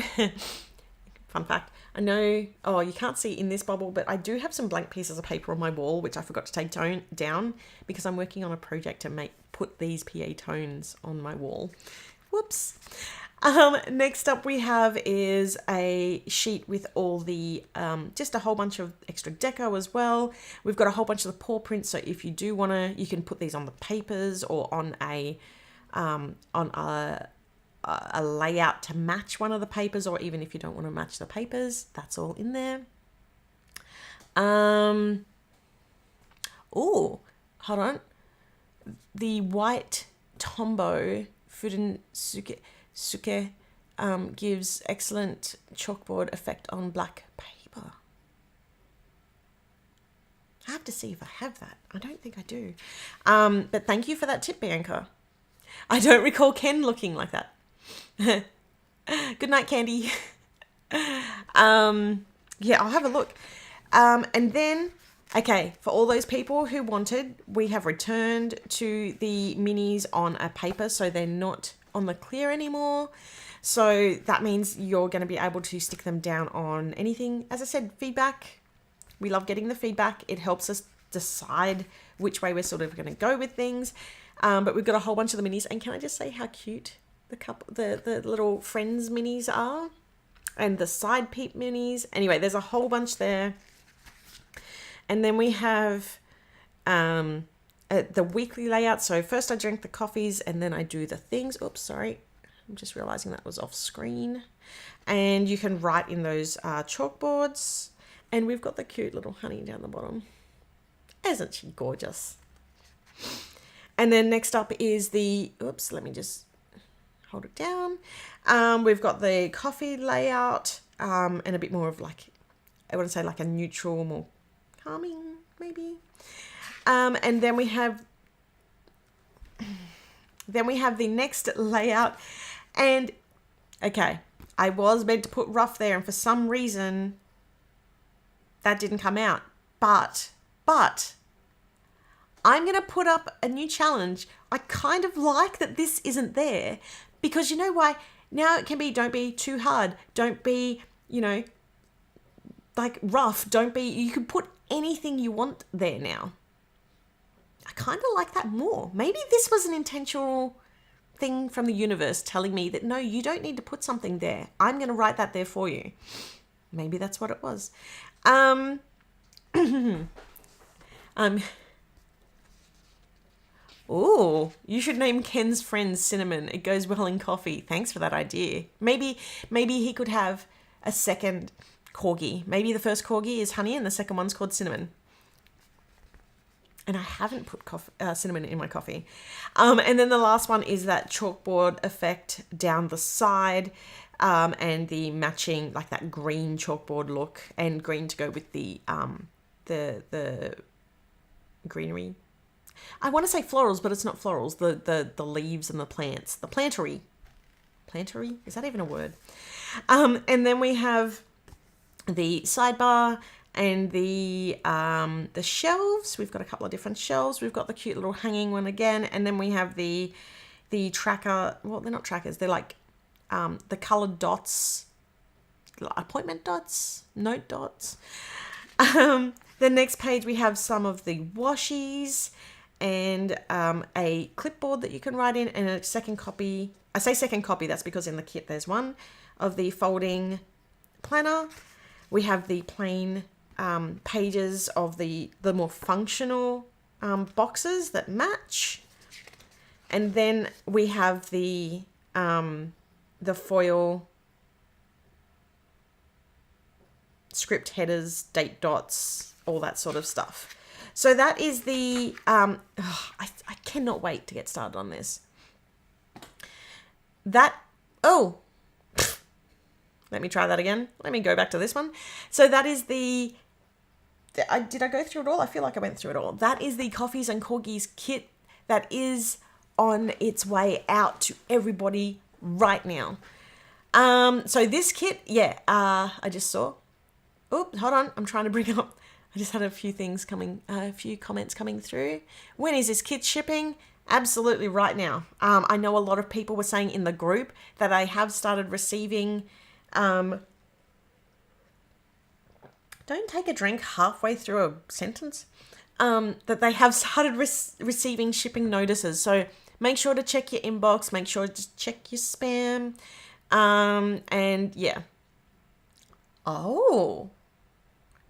fun fact, I know, you can't see in this bubble, but I do have some blank pieces of paper on my wall, which I forgot to take down because I'm working on a project to put these PA tones on my wall. Whoops. Next up we have is a sheet with all the, just a whole bunch of extra deco as well. We've got a whole bunch of the paw prints, so if you do want to, you can put these on the papers or on a layout to match one of the papers, or even if you don't want to match the papers, that's all in there. Oh, hold on. The white Tombow Fuden Suke gives excellent chalkboard effect on black paper. I have to see if I have that. I don't think I do. But thank you for that tip, Bianca. I don't recall Ken looking like that. Good night, Candy. Yeah, I'll have a look. And then, okay, for all those people who wanted, we have returned to the minis on a paper, so they're not on the clear anymore. So that means you're going to be able to stick them down on anything. As I said, feedback. We love getting the feedback. It helps us decide which way we're sort of going to go with things. But we've got a whole bunch of the minis. And can I just say how cute the little Friends minis are? And the side peep minis. Anyway, there's a whole bunch there. And then we have the weekly layout. So first I drink the coffees and then I do the things. Oops, sorry. I'm just realizing that was off screen. And you can write in those chalkboards. And we've got the cute little honey down the bottom. Isn't she gorgeous? And then next up is the, oops, let me just hold it down. We've got the coffee layout and a bit more of like, I want to say like a neutral, more calming maybe. And then we have the next layout. And okay, I was meant to put rough there, and for some reason that didn't come out. But I'm going to put up a new challenge. I kind of like that this isn't there, because you know why? Now it can be, don't be too hard. Don't be, like rough. You can put anything you want there now. I kind of like that more. Maybe this was an intentional thing from the universe telling me that, no, you don't need to put something there. I'm going to write that there for you. Maybe that's what it was. Oh, you should name Ken's friend Cinnamon. It goes well in coffee. Thanks for that idea. Maybe he could have a second Corgi. Maybe the first Corgi is Honey and the second one's called Cinnamon. And I haven't put cinnamon in my coffee. And then the last one is that chalkboard effect down the side. And the matching, like that green chalkboard look, and green to go with the greenery. I want to say florals, but it's not florals. The leaves and the plants. The plantery. Plantery? Is that even a word? And then we have the sidebar and the shelves. We've got a couple of different shelves. We've got the cute little hanging one again. And then we have the tracker. Well, they're not trackers. They're like the coloured dots, appointment dots, note dots. The next page we have some of the washies and a clipboard that you can write in, and a second copy. I say second copy, that's because in the kit there's one of the folding planner. We have the plain pages of the more functional boxes that match. And then we have the foil script headers, date dots, all that sort of stuff. So that is the, I cannot wait to get started on this. Let me try that again. Let me go back to this one. So that is did I go through it all? I feel like I went through it all. That is the Coffees and Corgis kit that is on its way out to everybody right now. So this kit, I just saw. Hold on. I'm trying to bring up. I just had a few comments coming through. When is this kit shipping? Absolutely right now. I know a lot of people were saying in the group that I have started receiving. Don't take a drink halfway through a sentence. That they have started receiving shipping notices. So make sure to check your inbox. Make sure to check your spam. And yeah. Oh,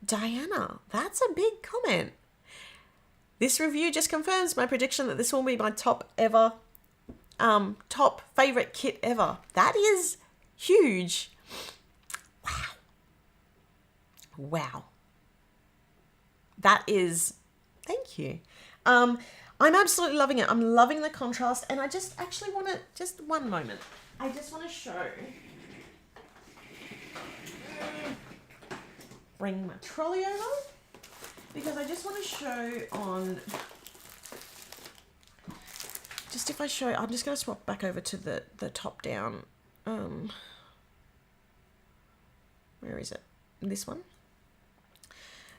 Diana, that's a big comment. This review just confirms my prediction that this will be my top favorite kit ever. That is huge. Wow. That is, thank you. I'm absolutely loving it. I'm loving the contrast, and I just actually want to, just one moment. I just want to show. Bring my trolley over, because I just want to show on, just if I show, I'm just going to swap back over to the top down, where is it? This one.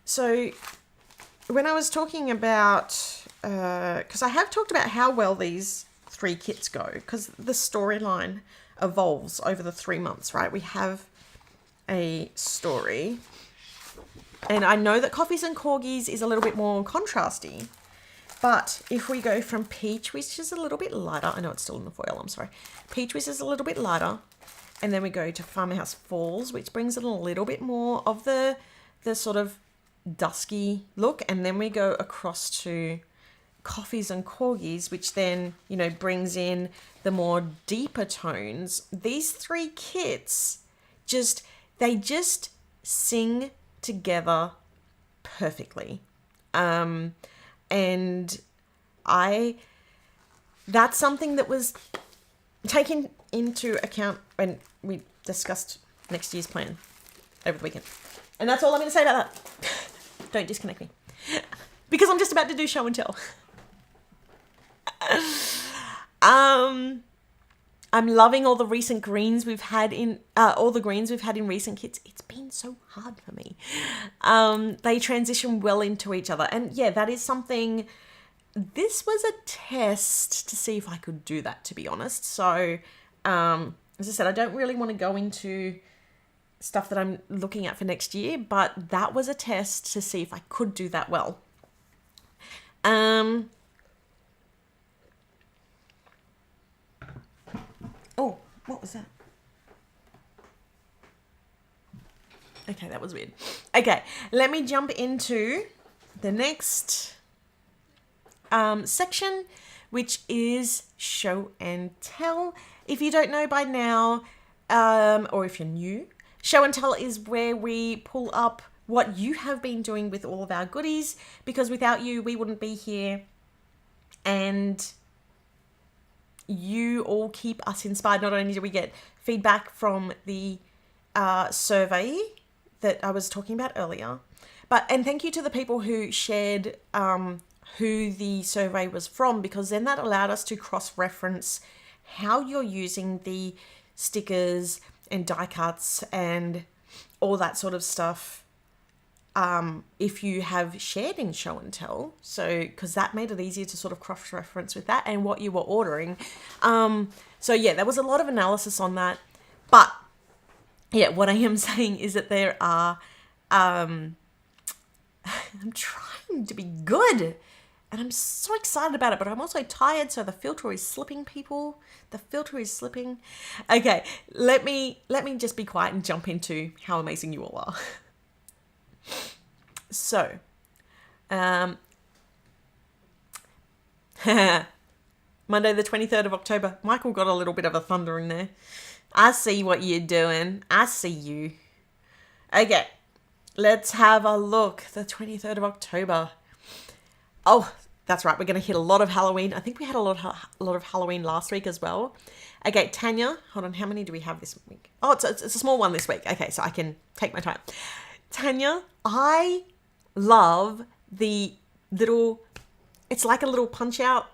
So when I was talking about, because I have talked about how well these 3 kits go, because the storyline evolves over the 3 months, right? We have a story, and I know that Coffees and Corgis is a little bit more contrasty, but if we go from Peach, which is a little bit lighter, I know it's still in the foil, I'm sorry. Peach, which is a little bit lighter, and then we go to Farmhouse Falls, which brings in a little bit more of the sort of dusky look, and then we go across to Coffees and Corgis, which then, brings in the more deeper tones. These 3 kits they just sing together perfectly. And that's something that was taken into account when we discussed next year's plan over the weekend. And that's all I'm going to say about that. Don't disconnect me. Because I'm just about to do show and tell. I'm loving all the recent greens we've had in, recent kits. It's been so hard for me. They transition well into each other. And yeah, that is something, this was a test to see if I could do that, to be honest. So, as I said, I don't really want to go into stuff that I'm looking at for next year, but that was a test to see if I could do that well. Oh, what was that? Okay, that was weird. Okay, let me jump into the next section, which is show and tell. If you don't know by now, or if you're new, show and tell is where we pull up what you have been doing with all of our goodies, because without you, we wouldn't be here. And you all keep us inspired. Not only do we get feedback from the survey that I was talking about earlier, and thank you to the people who shared who the survey was from, because then that allowed us to cross-reference how you're using the stickers and die cuts and all that sort of stuff, if you have shared in show and tell. So, because that made it easier to sort of cross-reference with that and what you were ordering. So yeah, there was a lot of analysis on that. But yeah, what I am saying is that there are, I'm trying to be good, and I'm so excited about it, but I'm also tired, so the filter is slipping, people. The filter is slipping. Okay, let me just be quiet and jump into how amazing you all are. So, Monday the 23rd of October. Michael got a little bit of a thunder in there. I see what you're doing. I see you. Okay, let's have a look. The 23rd of October. Oh, that's right. We're going to hit a lot of Halloween. I think we had a lot of Halloween last week as well. Okay, Tanya. Hold on. How many do we have this week? Oh, it's a small one this week. Okay, so I can take my time. Tanya, I love the little... It's like a little punch out.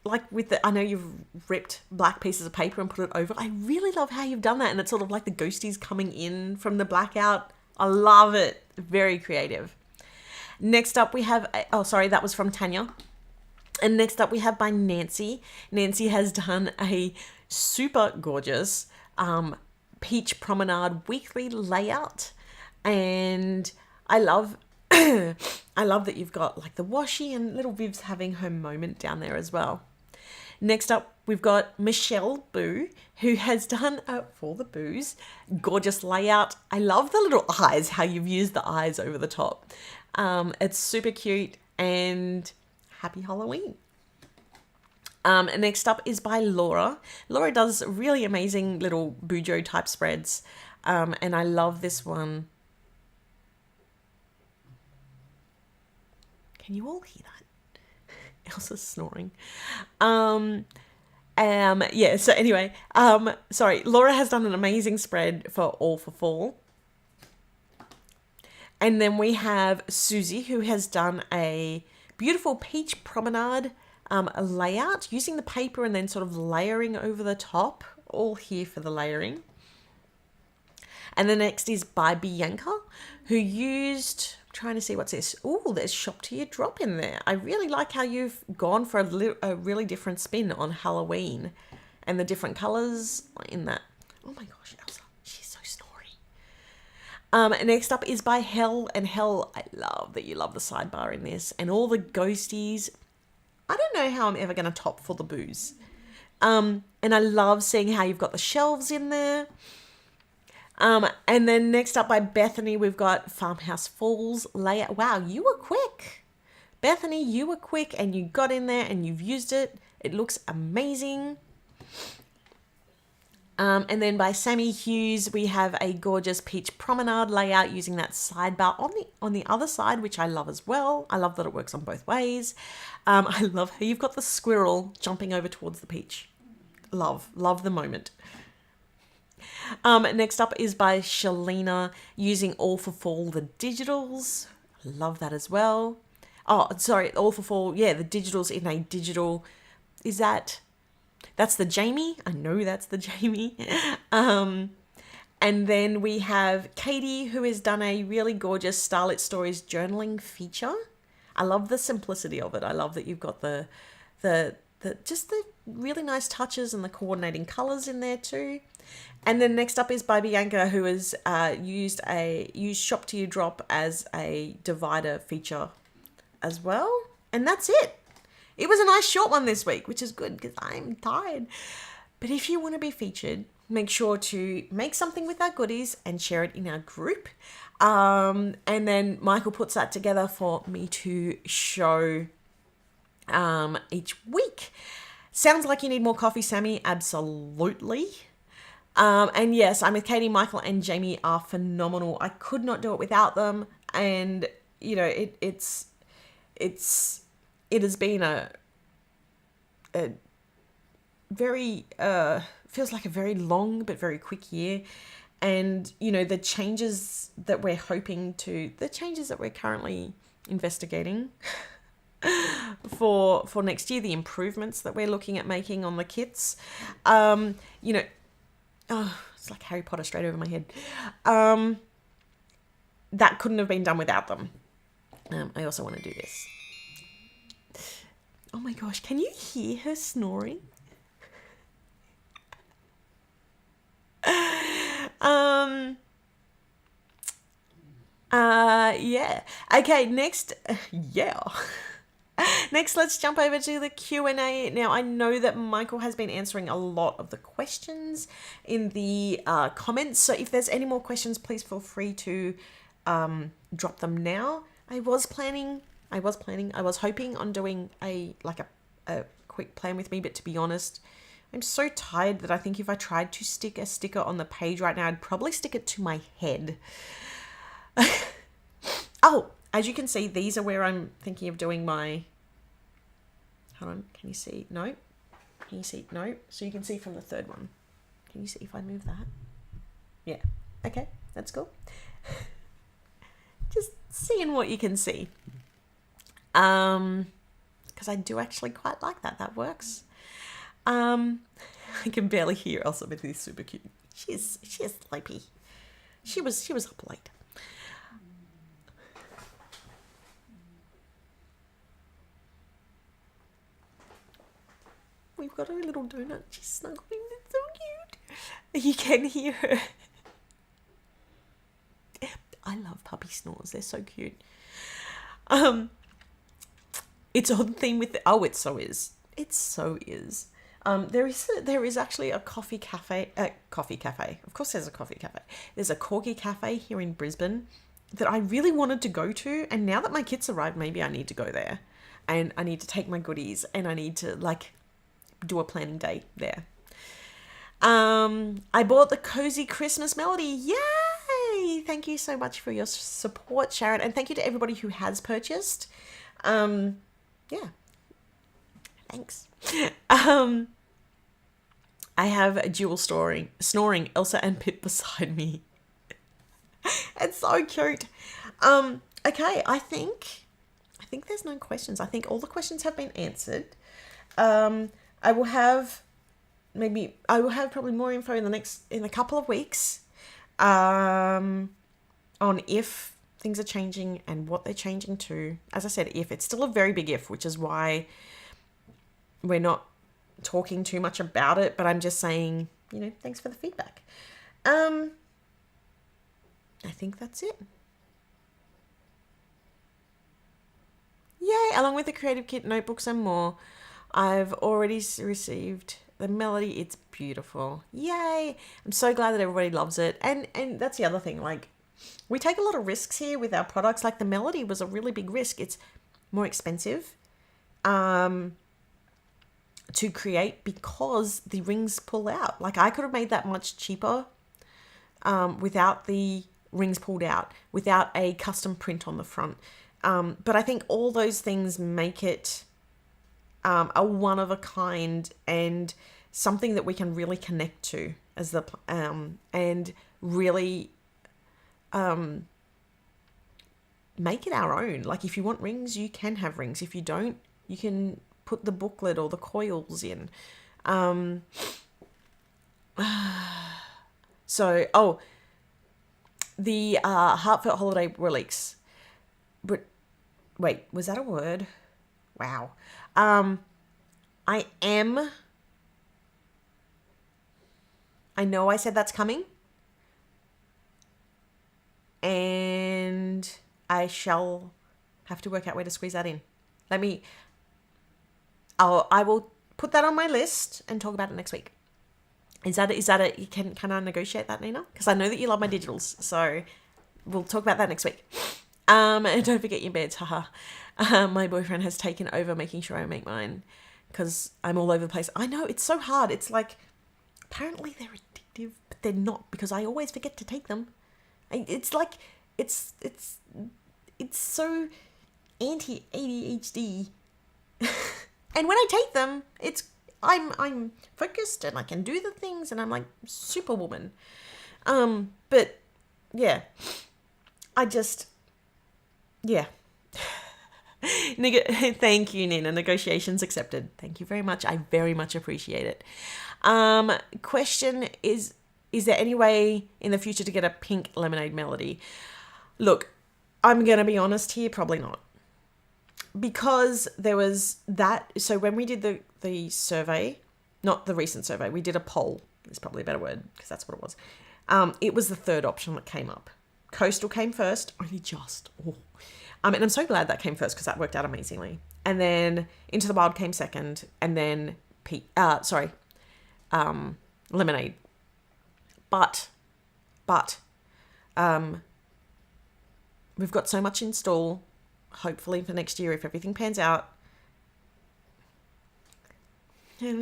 Like with the... I know you've ripped black pieces of paper and put it over. I really love how you've done that. And it's sort of like the ghosties coming in from the blackout. I love it. Very creative. Next up we have... Oh, sorry. That was from Tanya. And next up we have by Nancy. Nancy has done a super gorgeous Peach Promenade weekly layout. And I love I love that you've got like the washi and little Viv's having her moment down there as well. Next up we've got Michelle Boo, who has done for the Boos gorgeous layout. I love the little eyes, how you've used the eyes over the top. It's super cute and happy Halloween. Next up is by Laura. Laura does really amazing little Bujo type spreads. And I love this one. Can you all hear that? Elsa's snoring. Yeah, so anyway, sorry, Laura has done an amazing spread for All for Fall. And then we have Susie, who has done a beautiful Peach Promenade layout using the paper and then sort of layering over the top. All here for the layering. And the next is by Bianca, who used... I'm trying to see what's this. Oh, there's Shop to Your Drop in there. I really like how you've gone for a really different spin on Halloween and the different colours in that. Oh my gosh, Elsa, she's so snory. Next up is by Hell. And Hell, I love that you love the sidebar in this and all the ghosties. I don't know how I'm ever going to top for the Boos. And I love seeing how you've got the shelves in there. And then next up by Bethany, we've got Farmhouse Falls layout. Wow, you were quick. Bethany, you were quick and you got in there and you've used it. It looks amazing. And then by Sami Hughes, we have a gorgeous Peach Promenade layout using that sidebar on the other side, which I love as well. I love that it works on both ways. I love how you've got the squirrel jumping over towards the peach. Love the moment. Next up is by Shalina using All for Fall, the digitals. I love that as well. Oh, sorry, All for Fall. Yeah, the digitals in a digital. That's the Jamie. I know that's the Jamie. And then we have Katie, who has done a really gorgeous Starlit Stories journaling feature. I love the simplicity of it. I love that you've got the just the really nice touches and the coordinating colors in there too. And then next up is by Bianca, who has used Shop to Your Drop as a divider feature as well. And that's it. It was a nice short one this week, which is good because I'm tired. But if you want to be featured, make sure to make something with our goodies and share it in our group. And then Michael puts that together for me to show each week. Sounds like you need more coffee, Sammy. Absolutely. And yes, I'm with Katie, Michael, and Jamie are phenomenal. I could not do it without them. And, you know, it has been a very, feels like a very long but very quick year. And, you know, the changes that we're currently investigating for next year, the improvements that we're looking at making on the kits, you know, oh, it's like Harry Potter straight over my head. That couldn't have been done without them. I also want to do this. Oh my gosh, can you hear her snoring? Yeah. Okay, next, yeah. Next, let's jump over to the Q&A. Now, I know that Michael has been answering a lot of the questions in the comments. So if there's any more questions, please feel free to drop them now. I was hoping on doing a quick plan with me, but to be honest, I'm so tired that I think if I tried to stick a sticker on the page right now, I'd probably stick it to my head. Oh, as you can see, these are where I'm thinking of doing my Hold on, can you see? No. Can you see? No. So you can see from the third one. Can you see if I move that? Yeah. Okay, that's cool. Just seeing what you can see. Because I do actually quite like that. That works. I can barely hear Elsa, but she's super cute. She's sleepy. She was up late. We've got our little donut. She's snuggling. It's so cute. You can hear her. I love puppy snores. They're so cute. It's on theme with it so is. It so is. There is actually a coffee cafe. Of course, there's a coffee cafe. There's a Corgi cafe here in Brisbane that I really wanted to go to, and now that my kids arrived, maybe I need to go there, and I need to take my goodies, and I need to do a planning day there. I bought the Cozy Christmas Melody. Yay! Thank you so much for your support, Sharon, and thank you to everybody who has purchased. Yeah. Thanks. I have a dual snoring Elsa and Pip beside me. It's so cute. Okay, I think there's no questions. I think all the questions have been answered. I will have probably more info in a couple of weeks on if things are changing and what they're changing to. As I said, if it's still a very big if, which is why we're not talking too much about it, but I'm just saying, thanks for the feedback. I think that's it. Yay, along with the Creative Kit notebooks and more. I've already received the Melody. It's beautiful. Yay. I'm so glad that everybody loves it. And that's the other thing. We take a lot of risks here with our products. The Melody was a really big risk. It's more expensive to create because the rings pull out. I could have made that much cheaper without the rings pulled out, without a custom print on the front. But I think all those things make it a one of a kind and something that we can really connect to as and really make it our own. If you want rings, you can have rings. If you don't, you can put the booklet or the coils in. The Heartfelt Holiday Relics. But wait, was that a word? Wow. I know I said that's coming. And I shall have to work out where to squeeze that in. I will put that on my list and talk about it next week. Can I negotiate that, Nina? Because I know that you love my digitals, so we'll talk about that next week. And don't forget your beds, haha. My boyfriend has taken over making sure I make mine because I'm all over the place. I know, it's so hard. It's apparently they're addictive, but they're not because I always forget to take them. It's so anti-ADHD. And when I take them, I'm focused and I can do the things and I'm like superwoman. But yeah, yeah. Thank you, Nina. Negotiations accepted. Thank you very much. I very much appreciate it. Question is there any way in the future to get a pink lemonade Melody? Look, I'm going to be honest here, probably not. Because there was that, so when we did the survey, not the recent survey, we did a poll, is probably a better word, because that's what it was. It was the third option that came up. Coastal came first, only just. And I'm so glad that came first, because that worked out amazingly. And then Into the Wild came second, and then Lemonade. But, we've got so much in store. Hopefully for next year, if everything pans out. I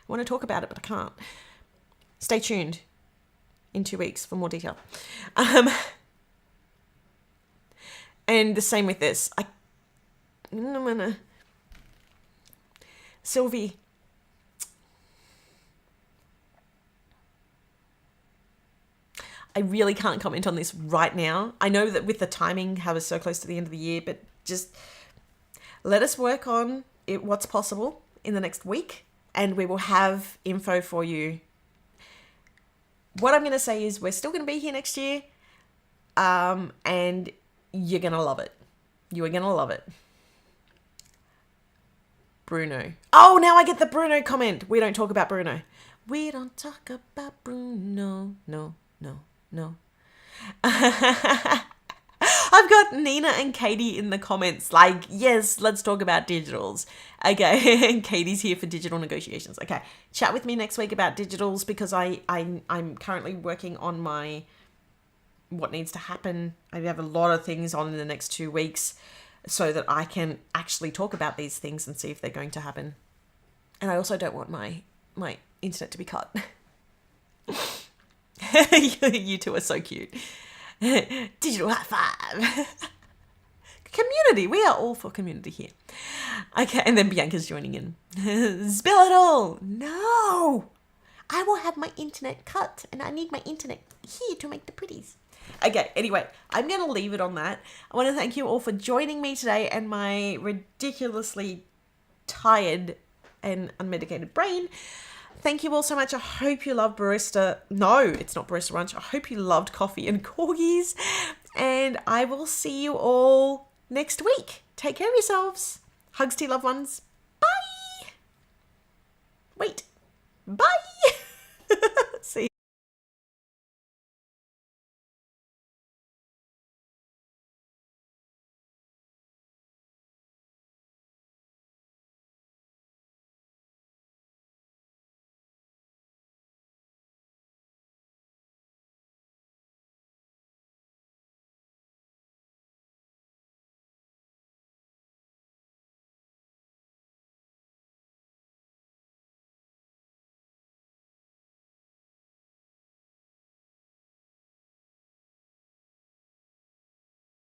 want to talk about it, but I can't. Stay tuned in 2 weeks for more detail. And the same with this. Sylvie. I really can't comment on this right now. I know that with the timing, how we're so close to the end of the year, but just let us work on it, what's possible in the next week, and we will have info for you. What I'm going to say is we're still going to be here next year, and you're going to love it. You are going to love it. Bruno. Oh, now I get the Bruno comment. We don't talk about Bruno. We don't talk about Bruno. No. I've got Nina and Katie in the comments like, yes, let's talk about digitals. Okay, and Katie's here for digital negotiations. Okay, chat with me next week about digitals because I'm currently working on my what needs to happen. I have a lot of things on in the next 2 weeks so that I can actually talk about these things and see if they're going to happen. And I also don't want my internet to be cut. You two are so cute. Digital high five. Community. We are all for community here. Okay, and then Bianca's joining in. Spill it all. No. I will have my internet cut and I need my internet here to make the pretties. Okay, anyway, I'm going to leave it on that. I want to thank you all for joining me today and my ridiculously tired and unmedicated brain. Thank you all so much. I hope you love barista. No, it's not barista brunch. I hope you loved coffee and corgis. And I will see you all next week. Take care of yourselves. Hugs to your loved ones.